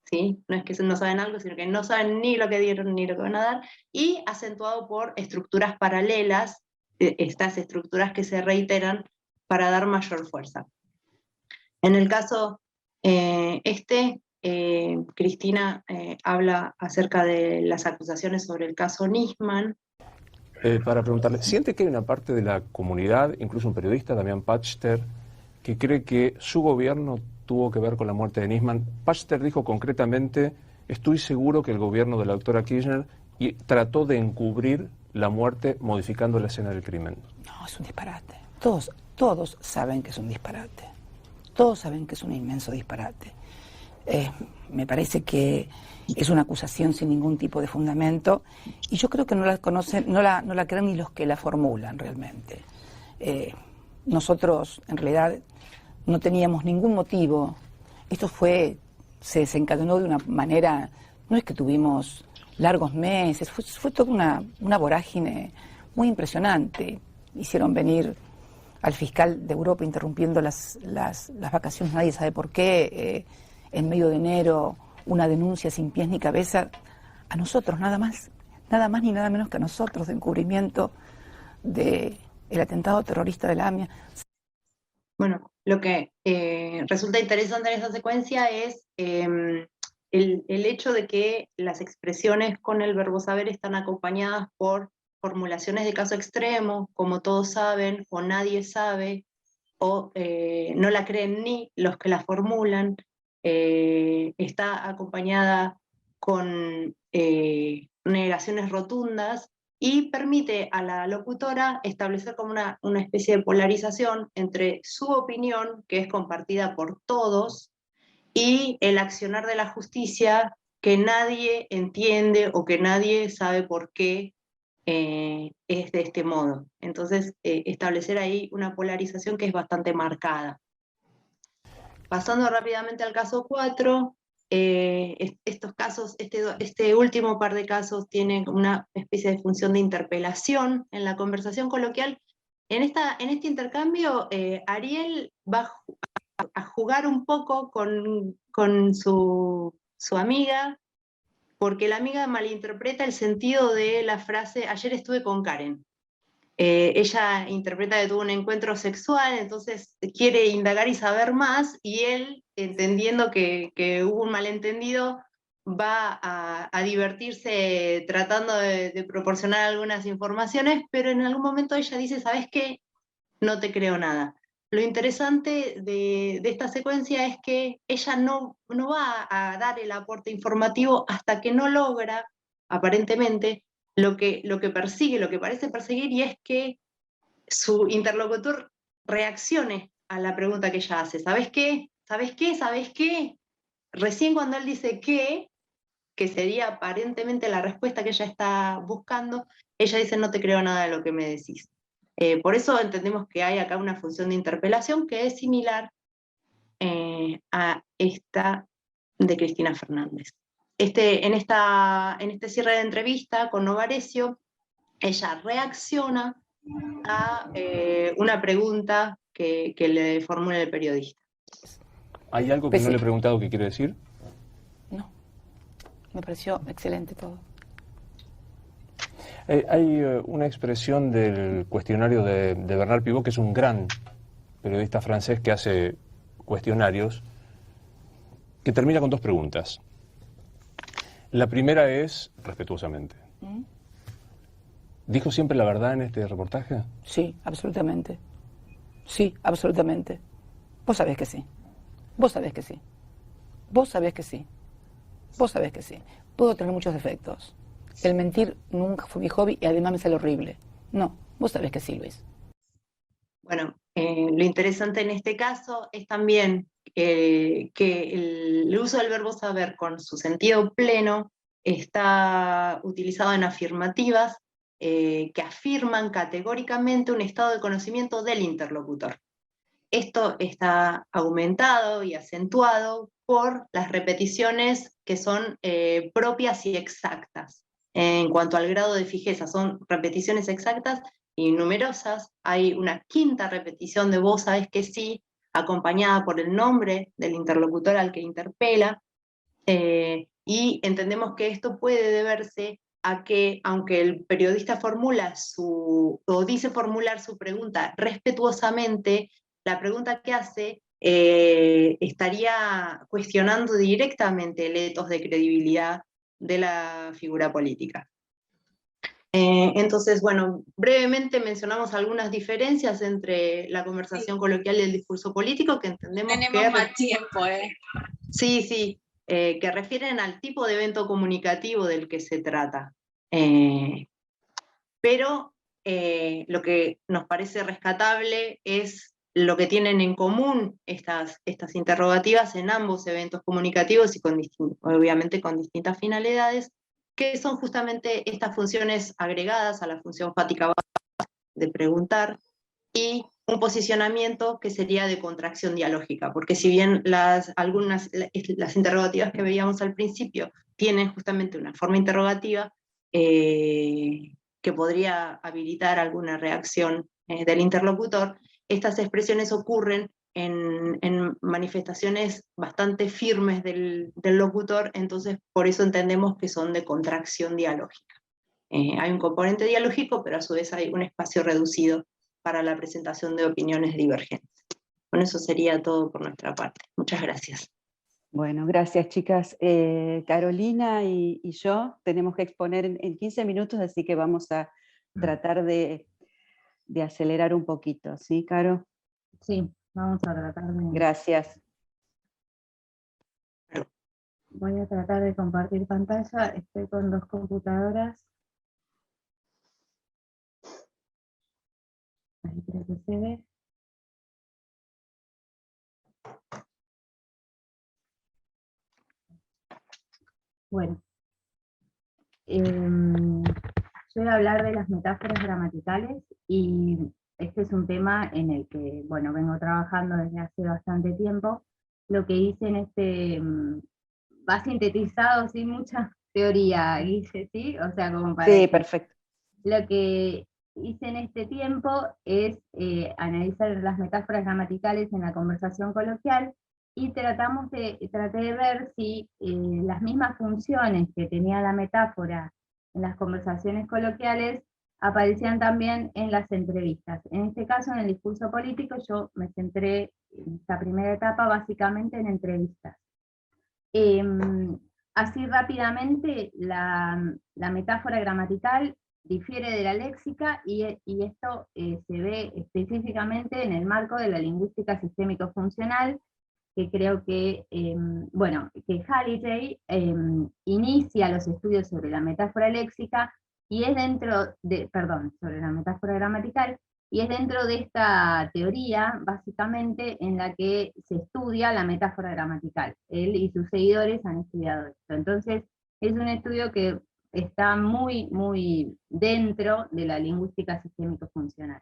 ¿sí? No es que no saben algo, sino que no saben ni lo que dieron ni lo que van a dar, y acentuado por estructuras paralelas, estas estructuras que se reiteran para dar mayor fuerza. En el caso Cristina habla acerca de las acusaciones sobre el caso Nisman. Para preguntarle, ¿siente que hay una parte de la comunidad, incluso un periodista, Damián Pachter, que cree que su gobierno tuvo que ver con la muerte de Nisman? Pachter dijo concretamente, estoy seguro que el gobierno de la doctora Kirchner trató de encubrir la muerte modificando la escena del crimen. No, es un disparate. Todos saben que es un disparate. Todos saben que es un inmenso disparate. Me parece que es una acusación sin ningún tipo de fundamento y yo creo que no la conocen, no la creen ni los que la formulan realmente. Nosotros en realidad no teníamos ningún motivo. Esto se desencadenó de una manera, no es que tuvimos largos meses, fue toda una vorágine muy impresionante. Hicieron venir al fiscal de Europa interrumpiendo las vacaciones, nadie sabe por qué, en medio de enero, una denuncia sin pies ni cabeza, a nosotros nada más ni nada menos que a nosotros, de encubrimiento del atentado terrorista de la AMIA. Bueno, lo que resulta interesante en esta secuencia es el hecho de que las expresiones con el verbo saber están acompañadas por formulaciones de caso extremo, como todos saben, o nadie sabe, o no la creen ni los que la formulan. Está acompañada con negaciones rotundas y permite a la locutora establecer como una especie de polarización entre su opinión, que es compartida por todos, y el accionar de la justicia que nadie entiende o que nadie sabe por qué es de este modo. Entonces, establecer ahí una polarización que es bastante marcada. Pasando rápidamente al caso 4, estos casos, este último par de casos tienen una especie de función de interpelación en la conversación coloquial. En este intercambio, Ariel va a jugar un poco con su amiga, porque la amiga malinterpreta el sentido de la frase, ayer estuve con Karen. Ella interpreta que tuvo un encuentro sexual, entonces quiere indagar y saber más, y él, entendiendo que hubo un malentendido, va a divertirse tratando de proporcionar algunas informaciones, pero en algún momento ella dice, ¿sabes qué? No te creo nada. Lo interesante de esta secuencia es que ella no va a dar el aporte informativo hasta que no logra, aparentemente, lo que persigue, lo que parece perseguir, y es que su interlocutor reaccione a la pregunta que ella hace. ¿Sabes qué? ¿Sabes qué? ¿Sabes qué? Recién cuando él dice qué, que sería aparentemente la respuesta que ella está buscando, ella dice no te creo nada de lo que me decís. Por eso entendemos que hay acá una función de interpelación que es similar a esta de Cristina Fernández. En este cierre de entrevista con Novarecio, ella reacciona a una pregunta que le formula el periodista. ¿Hay algo que no le he preguntado que quiere decir? No, me pareció excelente todo. Hay una expresión del cuestionario de Bernard Pivot, que es un gran periodista francés que hace cuestionarios, que termina con 2 preguntas. La primera es, respetuosamente, ¿dijo siempre la verdad en este reportaje? Sí, absolutamente. Sí, absolutamente. Vos sabés que sí. Vos sabés que sí. Vos sabés que sí. Vos sabés que sí. Puedo tener muchos defectos. El mentir nunca fue mi hobby y además me sale horrible. No, vos sabés que sí, Luis. Bueno, lo interesante en este caso es también que el uso del verbo saber con su sentido pleno está utilizado en afirmativas que afirman categóricamente un estado de conocimiento del interlocutor. Esto está aumentado y acentuado por las repeticiones que son propias y exactas. En cuanto al grado de fijeza, son repeticiones exactas y numerosas. Hay una quinta repetición de vos sabés que sí, acompañada por el nombre del interlocutor al que interpela, y entendemos que esto puede deberse a que, aunque el periodista dice formular su pregunta respetuosamente, la pregunta que hace estaría cuestionando directamente el ethos de credibilidad de la figura política. Entonces, bueno, brevemente mencionamos algunas diferencias entre la conversación coloquial y el discurso político que entendemos Tenemos más tiempo, Sí, que refieren al tipo de evento comunicativo del que se trata. Pero lo que nos parece rescatable es lo que tienen en común estas interrogativas en ambos eventos comunicativos y obviamente con distintas finalidades, que son justamente estas funciones agregadas a la función fática de preguntar y un posicionamiento que sería de contracción dialógica, porque si bien las interrogativas que veíamos al principio tienen justamente una forma interrogativa que podría habilitar alguna reacción del interlocutor, estas expresiones ocurren en manifestaciones bastante firmes del locutor, entonces por eso entendemos que son de contracción dialógica. Hay un componente dialógico, pero a su vez hay un espacio reducido para la presentación de opiniones divergentes. Bueno, eso sería todo por nuestra parte. Muchas gracias. Bueno, gracias chicas. Carolina y yo tenemos que exponer en 15 minutos, así que vamos a tratar de acelerar un poquito, ¿sí, Caro? Sí, vamos a tratar de... Gracias. Voy a tratar de compartir pantalla, estoy con 2 computadoras. Ahí creo que se ve. Bueno, yo voy a hablar de las metáforas gramaticales y este es un tema en el que, bueno, vengo trabajando desde hace bastante tiempo. Lo que hice en va sintetizado sin mucha teoría, Guille, ¿sí? O sea, como para... Sí, perfecto. Lo que hice en este tiempo es analizar las metáforas gramaticales en la conversación coloquial y traté de ver si las mismas funciones que tenía la metáfora en las conversaciones coloquiales aparecían también en las entrevistas. En este caso, en el discurso político, yo me centré en esta primera etapa básicamente en entrevistas. Así rápidamente, la metáfora gramatical difiere de la léxica y esto se ve específicamente en el marco de la lingüística sistémico-funcional, que creo que, que Halliday inicia los estudios sobre la metáfora léxica, y es sobre la metáfora gramatical, y es dentro de esta teoría, básicamente, en la que se estudia la metáfora gramatical. Él y sus seguidores han estudiado esto. Entonces, es un estudio que está muy dentro de la lingüística sistémico-funcional.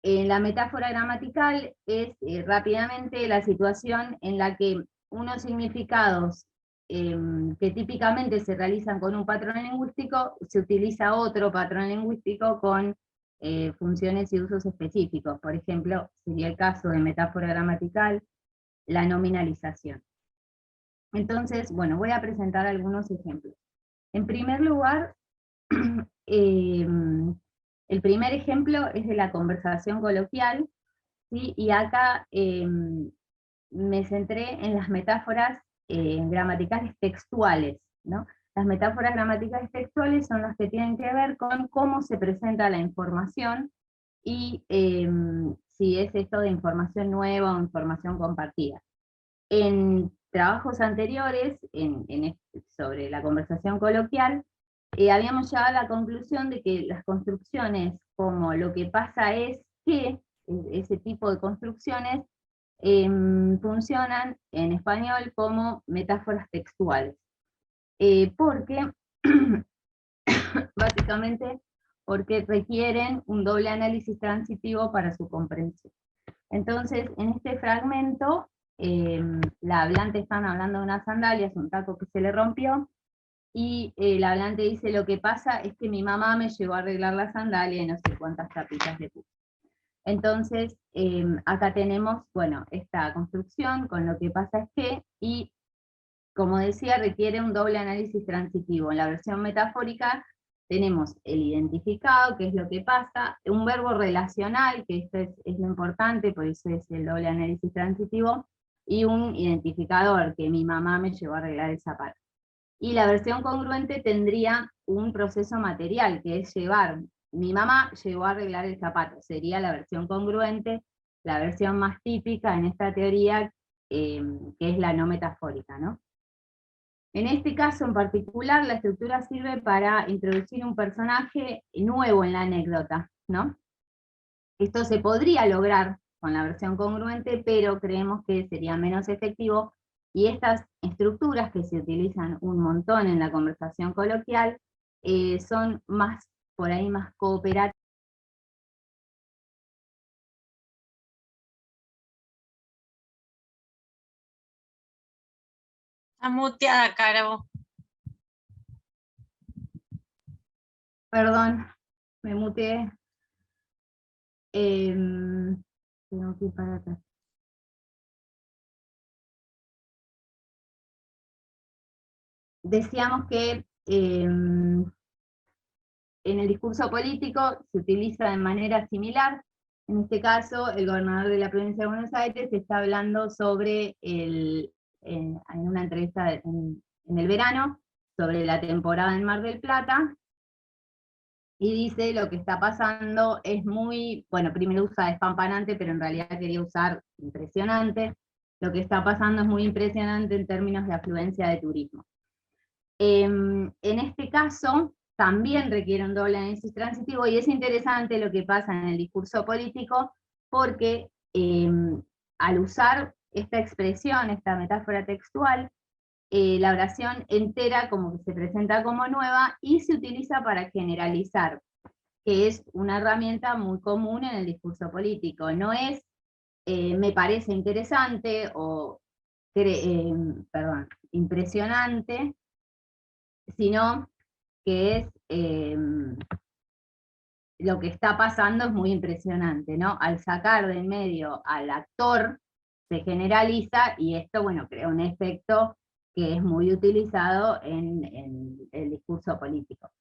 En la metáfora gramatical es rápidamente la situación en la que unos significados que típicamente se realizan con un patrón lingüístico, se utiliza otro patrón lingüístico con funciones y usos específicos. Por ejemplo, sería el caso de metáfora gramatical, la nominalización. Entonces, bueno, voy a presentar algunos ejemplos. En primer lugar, el primer ejemplo es de la conversación coloquial, ¿sí? Y acá me centré en las metáforas gramaticales textuales, ¿no? Las metáforas gramaticales textuales son las que tienen que ver con cómo se presenta la información y si es esto de información nueva o información compartida. En trabajos anteriores, sobre la conversación coloquial, habíamos llegado a la conclusión de que las construcciones como lo que pasa es que, ese tipo de construcciones, funcionan en español como metáforas textuales. Porque, básicamente, porque requieren un doble análisis transitivo para su comprensión. Entonces, en este fragmento, la hablante están hablando de unas sandalias, un taco que se le rompió, y la hablante dice, lo que pasa es que mi mamá me llevó a arreglar la sandalia y no sé cuántas tapitas le puso. Entonces, acá tenemos, bueno, esta construcción con lo que pasa es que, y como decía, requiere un doble análisis transitivo. En la versión metafórica tenemos el identificado, que es lo que pasa, un verbo relacional, que esto es lo importante, por eso es el doble análisis transitivo, y un identificador, que mi mamá me llevó a arreglar el zapato. Y la versión congruente tendría un proceso material, que es llevar, mi mamá llegó a arreglar el zapato, sería la versión congruente, la versión más típica en esta teoría, que es la no metafórica, ¿no? En este caso en particular, la estructura sirve para introducir un personaje nuevo en la anécdota, ¿no? Esto se podría lograr con la versión congruente, pero creemos que sería menos efectivo, y estas estructuras que se utilizan un montón en la conversación coloquial, son más, por ahí más cooperativas. Está muteada, Caro. Perdón, me muteé. Tengo que ir para atrás. Decíamos que en el discurso político se utiliza de manera similar. En este caso, el gobernador de la provincia de Buenos Aires está hablando sobre, en una entrevista en el verano, sobre la temporada en Mar del Plata, y dice, lo que está pasando es muy, bueno, primero usa despampanante, pero en realidad quería usar impresionante. Lo que está pasando es muy impresionante en términos de afluencia de turismo. En este caso, también requiere un doble análisis transitivo, y es interesante lo que pasa en el discurso político, porque al usar esta expresión, esta metáfora textual, la oración entera como que se presenta como nueva, y se utiliza para generalizar, que es una herramienta muy común en el discurso político. No es me parece interesante, o impresionante, sino que es lo que está pasando es muy impresionante, ¿no? Al sacar de en medio al actor, se generaliza, y esto, bueno, crea un efecto que es muy utilizado en el discurso político.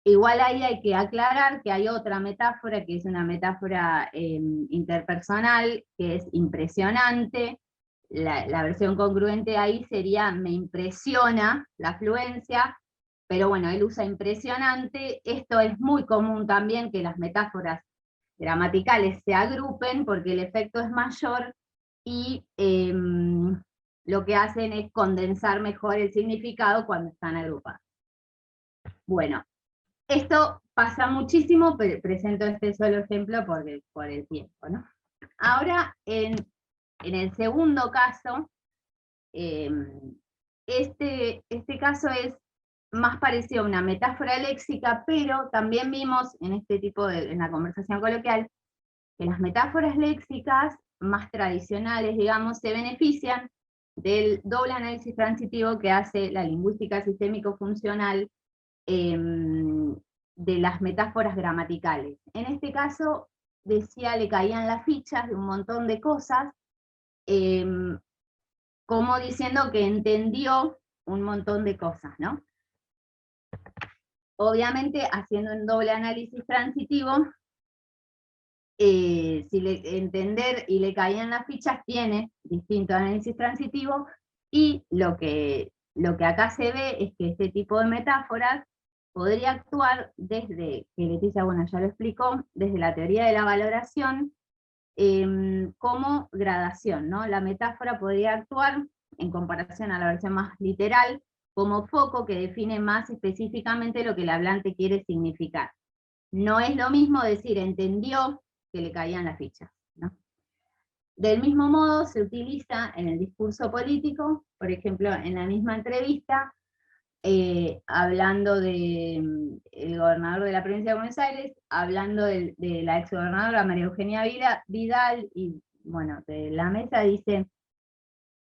Igual ahí hay que aclarar que hay otra metáfora, que es una metáfora interpersonal, que es impresionante. La versión congruente ahí sería me impresiona la afluencia, pero bueno, él usa impresionante. Esto es muy común también, que las metáforas gramaticales se agrupen, porque el efecto es mayor, y lo que hacen es condensar mejor el significado cuando están agrupadas. Bueno, esto pasa muchísimo, pero presento este solo ejemplo por el tiempo, ¿no? Ahora, en el segundo caso, este caso es más parecido a una metáfora léxica, pero también vimos en este tipo en la conversación coloquial, que las metáforas léxicas más tradicionales, digamos, se benefician del doble análisis transitivo que hace la lingüística sistémico-funcional de las metáforas gramaticales. En este caso, decía, le caían las fichas de un montón de cosas, como diciendo que entendió un montón de cosas, ¿no? Obviamente, haciendo un doble análisis transitivo, si entender y le caían las fichas tiene distinto análisis transitivo, y lo que acá se ve es que este tipo de metáforas podría actuar desde, que Leticia, bueno, ya lo explicó, desde la teoría de la valoración, como gradación, ¿no? La metáfora podría actuar, en comparación a la versión más literal, como foco que define más específicamente lo que el hablante quiere significar. No es lo mismo decir entendió que le caían las fichas, ¿no? Del mismo modo se utiliza en el discurso político, por ejemplo, en la misma entrevista, hablando del gobernador de la provincia de Buenos Aires, hablando de la exgobernadora María Eugenia Vidal, y bueno, de la mesa dice,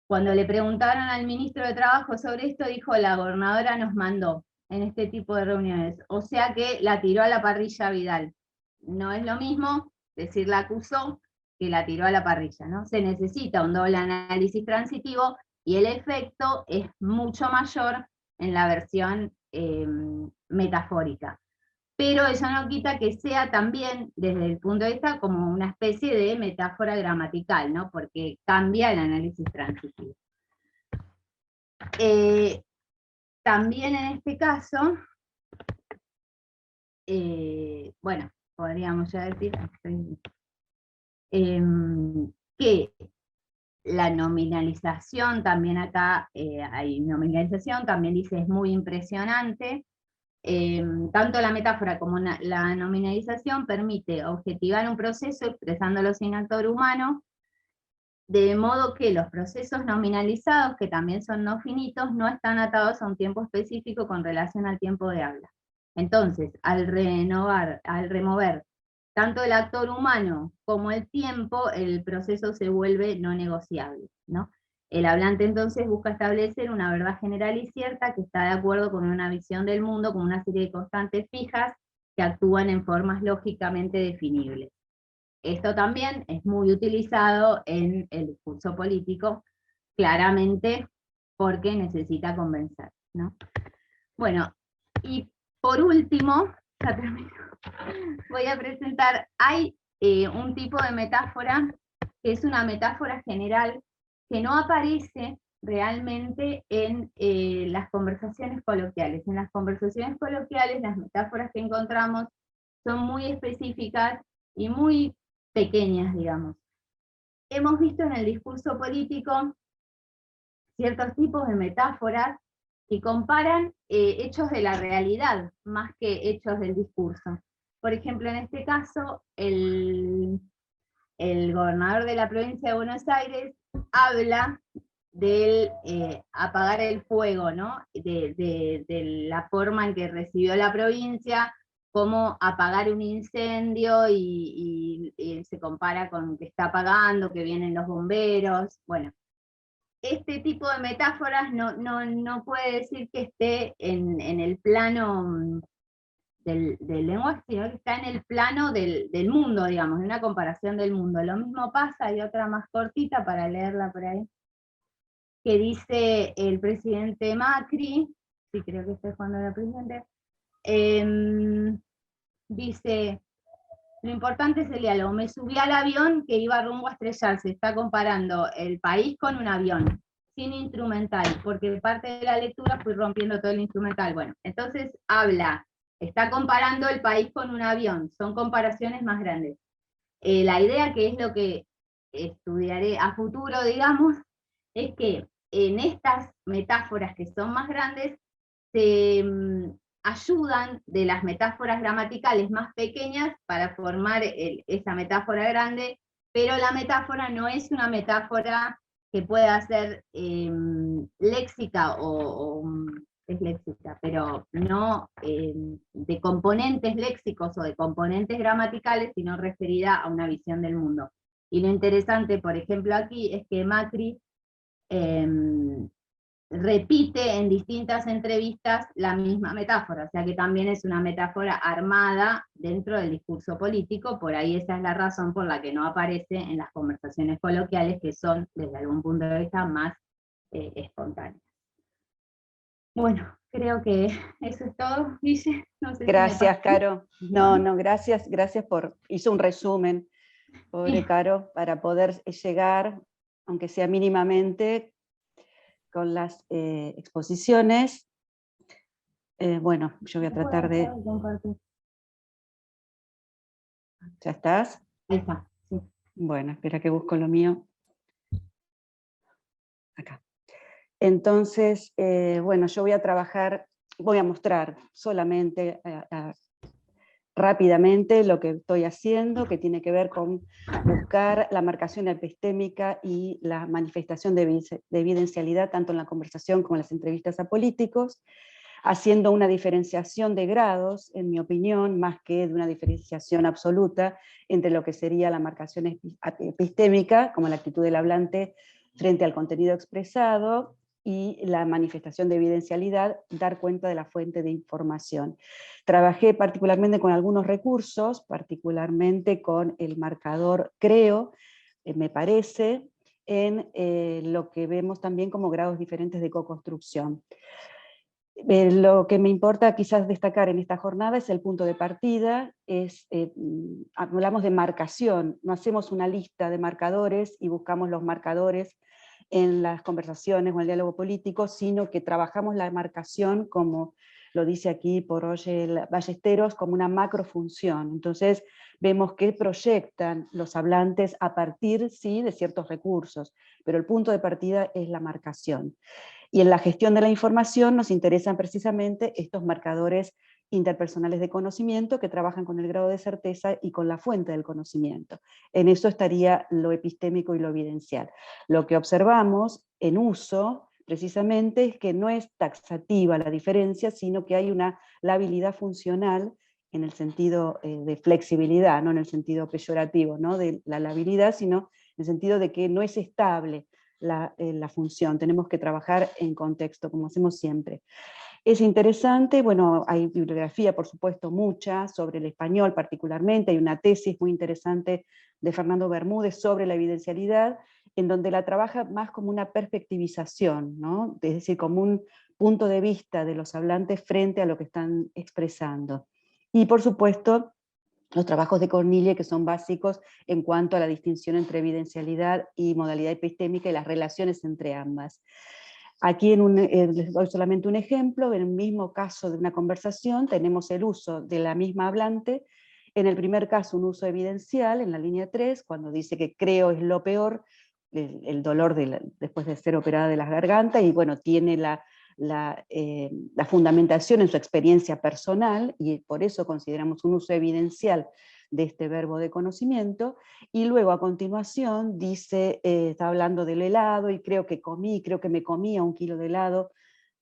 cuando le preguntaron al ministro de Trabajo sobre esto, dijo, la gobernadora nos mandó en este tipo de reuniones, o sea que la tiró a la parrilla Vidal. No es lo mismo decir la acusó que la tiró a la parrilla, ¿no? Se necesita un doble análisis transitivo, y el efecto es mucho mayor en la versión metafórica. Pero eso no quita que sea también, desde el punto de vista, como una especie de metáfora gramatical, ¿no? Porque cambia el análisis transitivo. También en este caso, bueno, podríamos ya decir que la nominalización, también acá hay nominalización, también dice es muy impresionante. Tanto la metáfora como la nominalización permite objetivar un proceso expresándolo sin actor humano, de modo que los procesos nominalizados, que también son no finitos, no están atados a un tiempo específico con relación al tiempo de habla. Entonces, al remover tanto el actor humano como el tiempo, el proceso se vuelve no negociable, ¿no? El hablante entonces busca establecer una verdad general y cierta que está de acuerdo con una visión del mundo, con una serie de constantes fijas que actúan en formas lógicamente definibles. Esto también es muy utilizado en el discurso político, claramente porque necesita convencer, ¿no? Bueno, y por último, ya termino, voy a presentar, hay un tipo de metáfora que es una metáfora general que no aparece realmente en las conversaciones coloquiales. En las conversaciones coloquiales las metáforas que encontramos son muy específicas y muy pequeñas, digamos. Hemos visto en el discurso político ciertos tipos de metáforas que comparan hechos de la realidad más que hechos del discurso. Por ejemplo, en este caso, el gobernador de la provincia de Buenos Aires habla del apagar el fuego, ¿no? De la forma en que recibió la provincia, cómo apagar un incendio, y se compara con que está apagando, que vienen los bomberos. Bueno, este tipo de metáforas no puede decir que esté en el plano del lenguaje, sino que está en el plano del mundo, digamos, de una comparación del mundo. Lo mismo pasa, hay otra más cortita para leerla por ahí, que dice el presidente Macri, sí, creo que este es cuando era presidente, dice, lo importante es el diálogo, me subí al avión que iba rumbo a estrellarse, está comparando el país con un avión, sin instrumental, porque parte de la lectura fui rompiendo todo el instrumental. Bueno, entonces está comparando el país con un avión, son comparaciones más grandes. La idea, que es lo que estudiaré a futuro, digamos, es que en estas metáforas que son más grandes, se ayudan de las metáforas gramaticales más pequeñas para formar esa metáfora grande, pero la metáfora no es una metáfora que pueda ser léxica o es léxica, pero no de componentes léxicos o de componentes gramaticales, sino referida a una visión del mundo. Y lo interesante, por ejemplo, aquí es que Macri repite en distintas entrevistas la misma metáfora, o sea que también es una metáfora armada dentro del discurso político, por ahí esa es la razón por la que no aparece en las conversaciones coloquiales, que son, desde algún punto de vista, más espontáneas. Bueno, creo que eso es todo, Guille. No sé Gracias, si Caro. No, gracias por, hizo un resumen, pobre Caro, para poder llegar, aunque sea mínimamente, con las exposiciones. Bueno, yo voy a tratar de... ¿Ya estás? Ahí está, sí. Bueno, espera que busco lo mío. Acá. Entonces, bueno, yo voy a mostrar solamente rápidamente lo que estoy haciendo, que tiene que ver con buscar la marcación epistémica y la manifestación de evidencialidad, tanto en la conversación como en las entrevistas a políticos, haciendo una diferenciación de grados, en mi opinión, más que de una diferenciación absoluta entre lo que sería la marcación epistémica, como la actitud del hablante frente al contenido expresado, y la manifestación de evidencialidad, dar cuenta de la fuente de información. Trabajé particularmente con algunos recursos, particularmente con el marcador creo, me parece, en lo que vemos también como grados diferentes de co-construcción. Lo que me importa quizás destacar en esta jornada es el punto de partida, hablamos de marcación, no hacemos una lista de marcadores y buscamos los marcadores en las conversaciones o el diálogo político, sino que trabajamos la marcación, como lo dice aquí por Roger Ballesteros, como una macrofunción. Entonces vemos que proyectan los hablantes a partir, sí, de ciertos recursos, pero el punto de partida es la marcación. Y en la gestión de la información nos interesan precisamente estos marcadores interpersonales de conocimiento que trabajan con el grado de certeza y con la fuente del conocimiento. En eso estaría lo epistémico y lo evidencial. Lo que observamos en uso, precisamente, es que no es taxativa la diferencia, sino que hay una labilidad funcional en el sentido de flexibilidad, no en el sentido peyorativo, ¿no? De la labilidad, sino en el sentido de que no es estable la función, tenemos que trabajar en contexto, como hacemos siempre. Es interesante, bueno, hay bibliografía, por supuesto, mucha, sobre el español particularmente, hay una tesis muy interesante de Fernando Bermúdez sobre la evidencialidad, en donde la trabaja más como una perspectivización, ¿no? Es decir, como un punto de vista de los hablantes frente a lo que están expresando. Y por supuesto, los trabajos de Cornille, que son básicos en cuanto a la distinción entre evidencialidad y modalidad epistémica y las relaciones entre ambas. Aquí les doy solamente un ejemplo, en el mismo caso de una conversación tenemos el uso de la misma hablante, en el primer caso un uso evidencial, en la línea 3, cuando dice que creo es lo peor, el dolor después de ser operada de las gargantas, y bueno, tiene la fundamentación en su experiencia personal, y por eso consideramos un uso evidencial de este verbo de conocimiento, y luego a continuación dice, está hablando del helado, y creo que me comía 1 kilo de helado,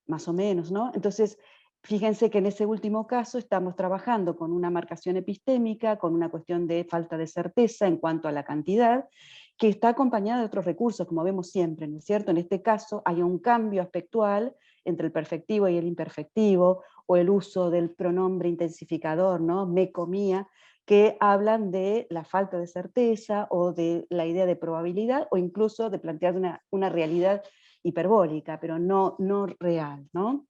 más o menos, ¿no? Entonces, fíjense que en ese último caso estamos trabajando con una marcación epistémica, con una cuestión de falta de certeza en cuanto a la cantidad, que está acompañada de otros recursos, como vemos siempre, ¿no es cierto? En este caso hay un cambio aspectual entre el perfectivo y el imperfectivo, o el uso del pronombre intensificador, ¿no? Me comía, que hablan de la falta de certeza, o de la idea de probabilidad, o incluso de plantear una realidad hiperbólica, pero no real, ¿no?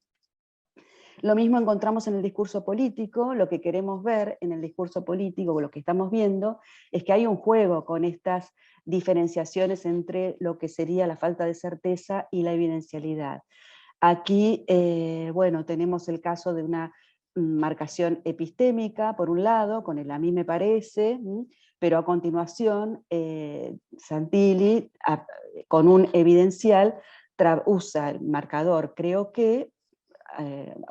Lo mismo encontramos en el discurso político. Lo que queremos ver en el discurso político, o lo que estamos viendo, es que hay un juego con estas diferenciaciones entre lo que sería la falta de certeza y la evidencialidad. Aquí, bueno, tenemos el caso de una marcación epistémica, por un lado, con el a mí me parece, pero a continuación Santilli, con un evidencial, usa el marcador creo que,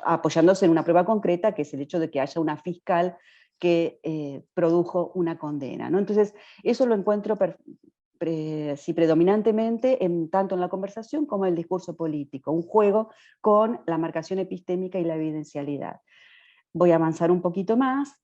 apoyándose en una prueba concreta, que es el hecho de que haya una fiscal que produjo una condena, ¿no? Entonces, eso lo encuentro predominantemente tanto en la conversación como en el discurso político, un juego con la marcación epistémica y la evidencialidad. Voy a avanzar un poquito más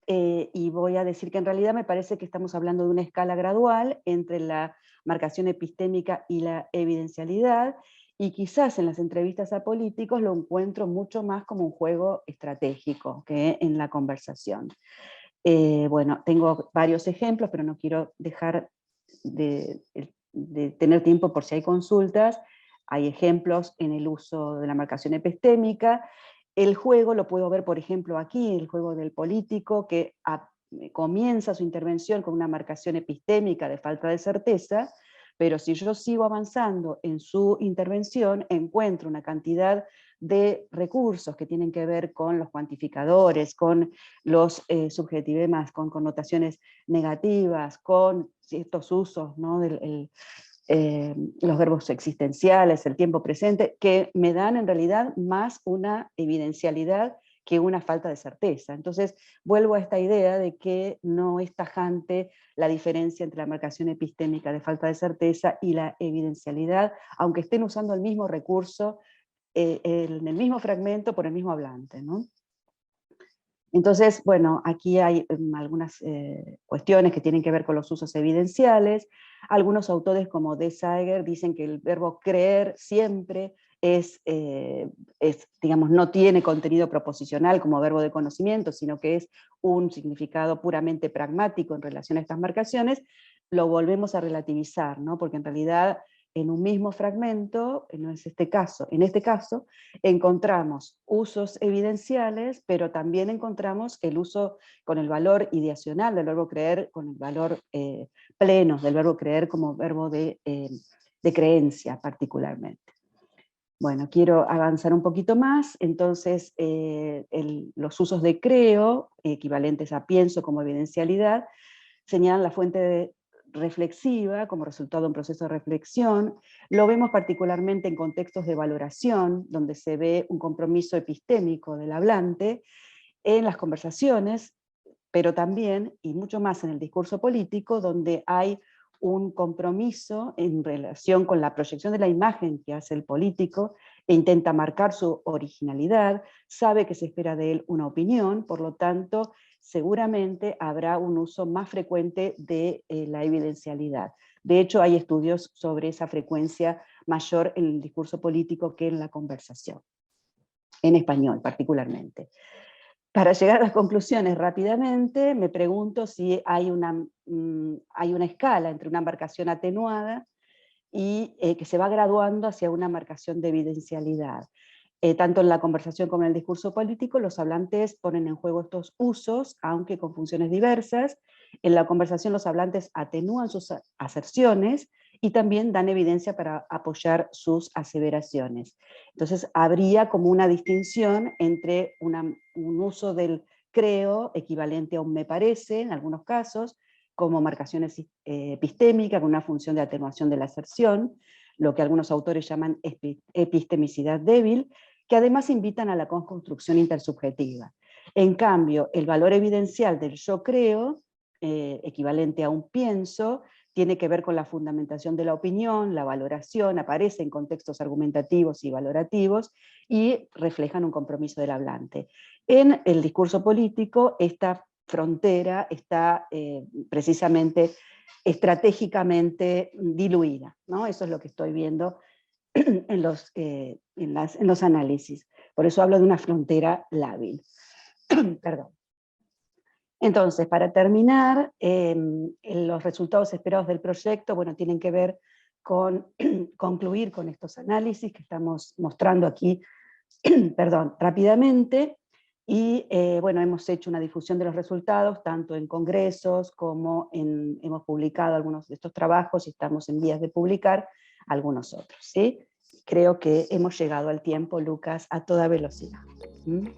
y voy a decir que en realidad me parece que estamos hablando de una escala gradual entre la marcación epistémica y la evidencialidad, y quizás en las entrevistas a políticos lo encuentro mucho más como un juego estratégico que en la conversación. Bueno, tengo varios ejemplos, pero no quiero dejar de tener tiempo por si hay consultas. Hay ejemplos en el uso de la marcación epistémica. El juego lo puedo ver, por ejemplo, aquí, el juego del político, que comienza su intervención con una marcación epistémica de falta de certeza, pero si yo sigo avanzando en su intervención, encuentro una cantidad de recursos que tienen que ver con los cuantificadores, con los subjetivemas, con connotaciones negativas, con ciertos usos, ¿no? Los verbos existenciales, el tiempo presente, que me dan en realidad más una evidencialidad que una falta de certeza. Entonces vuelvo a esta idea de que no es tajante la diferencia entre la marcación epistémica de falta de certeza y la evidencialidad, aunque estén usando el mismo recurso en el mismo fragmento por el mismo hablante, ¿no? Entonces, bueno, aquí hay algunas cuestiones que tienen que ver con los usos evidenciales. Algunos autores como De Saeger dicen que el verbo creer siempre digamos, no tiene contenido proposicional como verbo de conocimiento, sino que es un significado puramente pragmático en relación a estas marcaciones. Lo volvemos a relativizar, ¿no? Porque en realidad en un mismo fragmento, no es este caso, en este caso encontramos usos evidenciales, pero también encontramos el uso con el valor ideacional del verbo creer, con el valor pleno del verbo creer como verbo de creencia particularmente. Bueno, quiero avanzar un poquito más, entonces los usos de creo, equivalentes a pienso como evidencialidad, señalan la fuente reflexiva como resultado de un proceso de reflexión. Lo vemos particularmente en contextos de valoración, donde se ve un compromiso epistémico del hablante, en las conversaciones, pero también, y mucho más en el discurso político, donde hay un compromiso en relación con la proyección de la imagen que hace el político, e intenta marcar su originalidad, sabe que se espera de él una opinión, por lo tanto, seguramente habrá un uso más frecuente de la evidencialidad. De hecho, hay estudios sobre esa frecuencia mayor en el discurso político que en la conversación, en español particularmente. Para llegar a las conclusiones rápidamente, me pregunto si hay una escala entre una marcación atenuada y que se va graduando hacia una marcación de evidencialidad. Tanto en la conversación como en el discurso político, los hablantes ponen en juego estos usos, aunque con funciones diversas. En la conversación los hablantes atenúan sus aserciones y también dan evidencia para apoyar sus aseveraciones. Entonces habría como una distinción entre un uso del creo equivalente a un me parece, en algunos casos, como marcación epistémica con una función de atenuación de la aserción, lo que algunos autores llaman epistemicidad débil, que además invitan a la construcción intersubjetiva. En cambio, el valor evidencial del yo creo, equivalente a un pienso, tiene que ver con la fundamentación de la opinión, la valoración, aparece en contextos argumentativos y valorativos, y reflejan un compromiso del hablante. En el discurso político, esta frontera está precisamente estratégicamente diluida, ¿no? Eso es lo que estoy viendo en los análisis. Por eso hablo de una frontera lábil. Perdón. Entonces, para terminar, los resultados esperados del proyecto, bueno, tienen que ver con concluir con estos análisis que estamos mostrando aquí, perdón, rápidamente, y bueno, hemos hecho una difusión de los resultados, tanto en congresos como hemos publicado algunos de estos trabajos y estamos en vías de publicar algunos otros, ¿sí? Creo que hemos llegado al tiempo, Lucas, a toda velocidad. ¿Mm?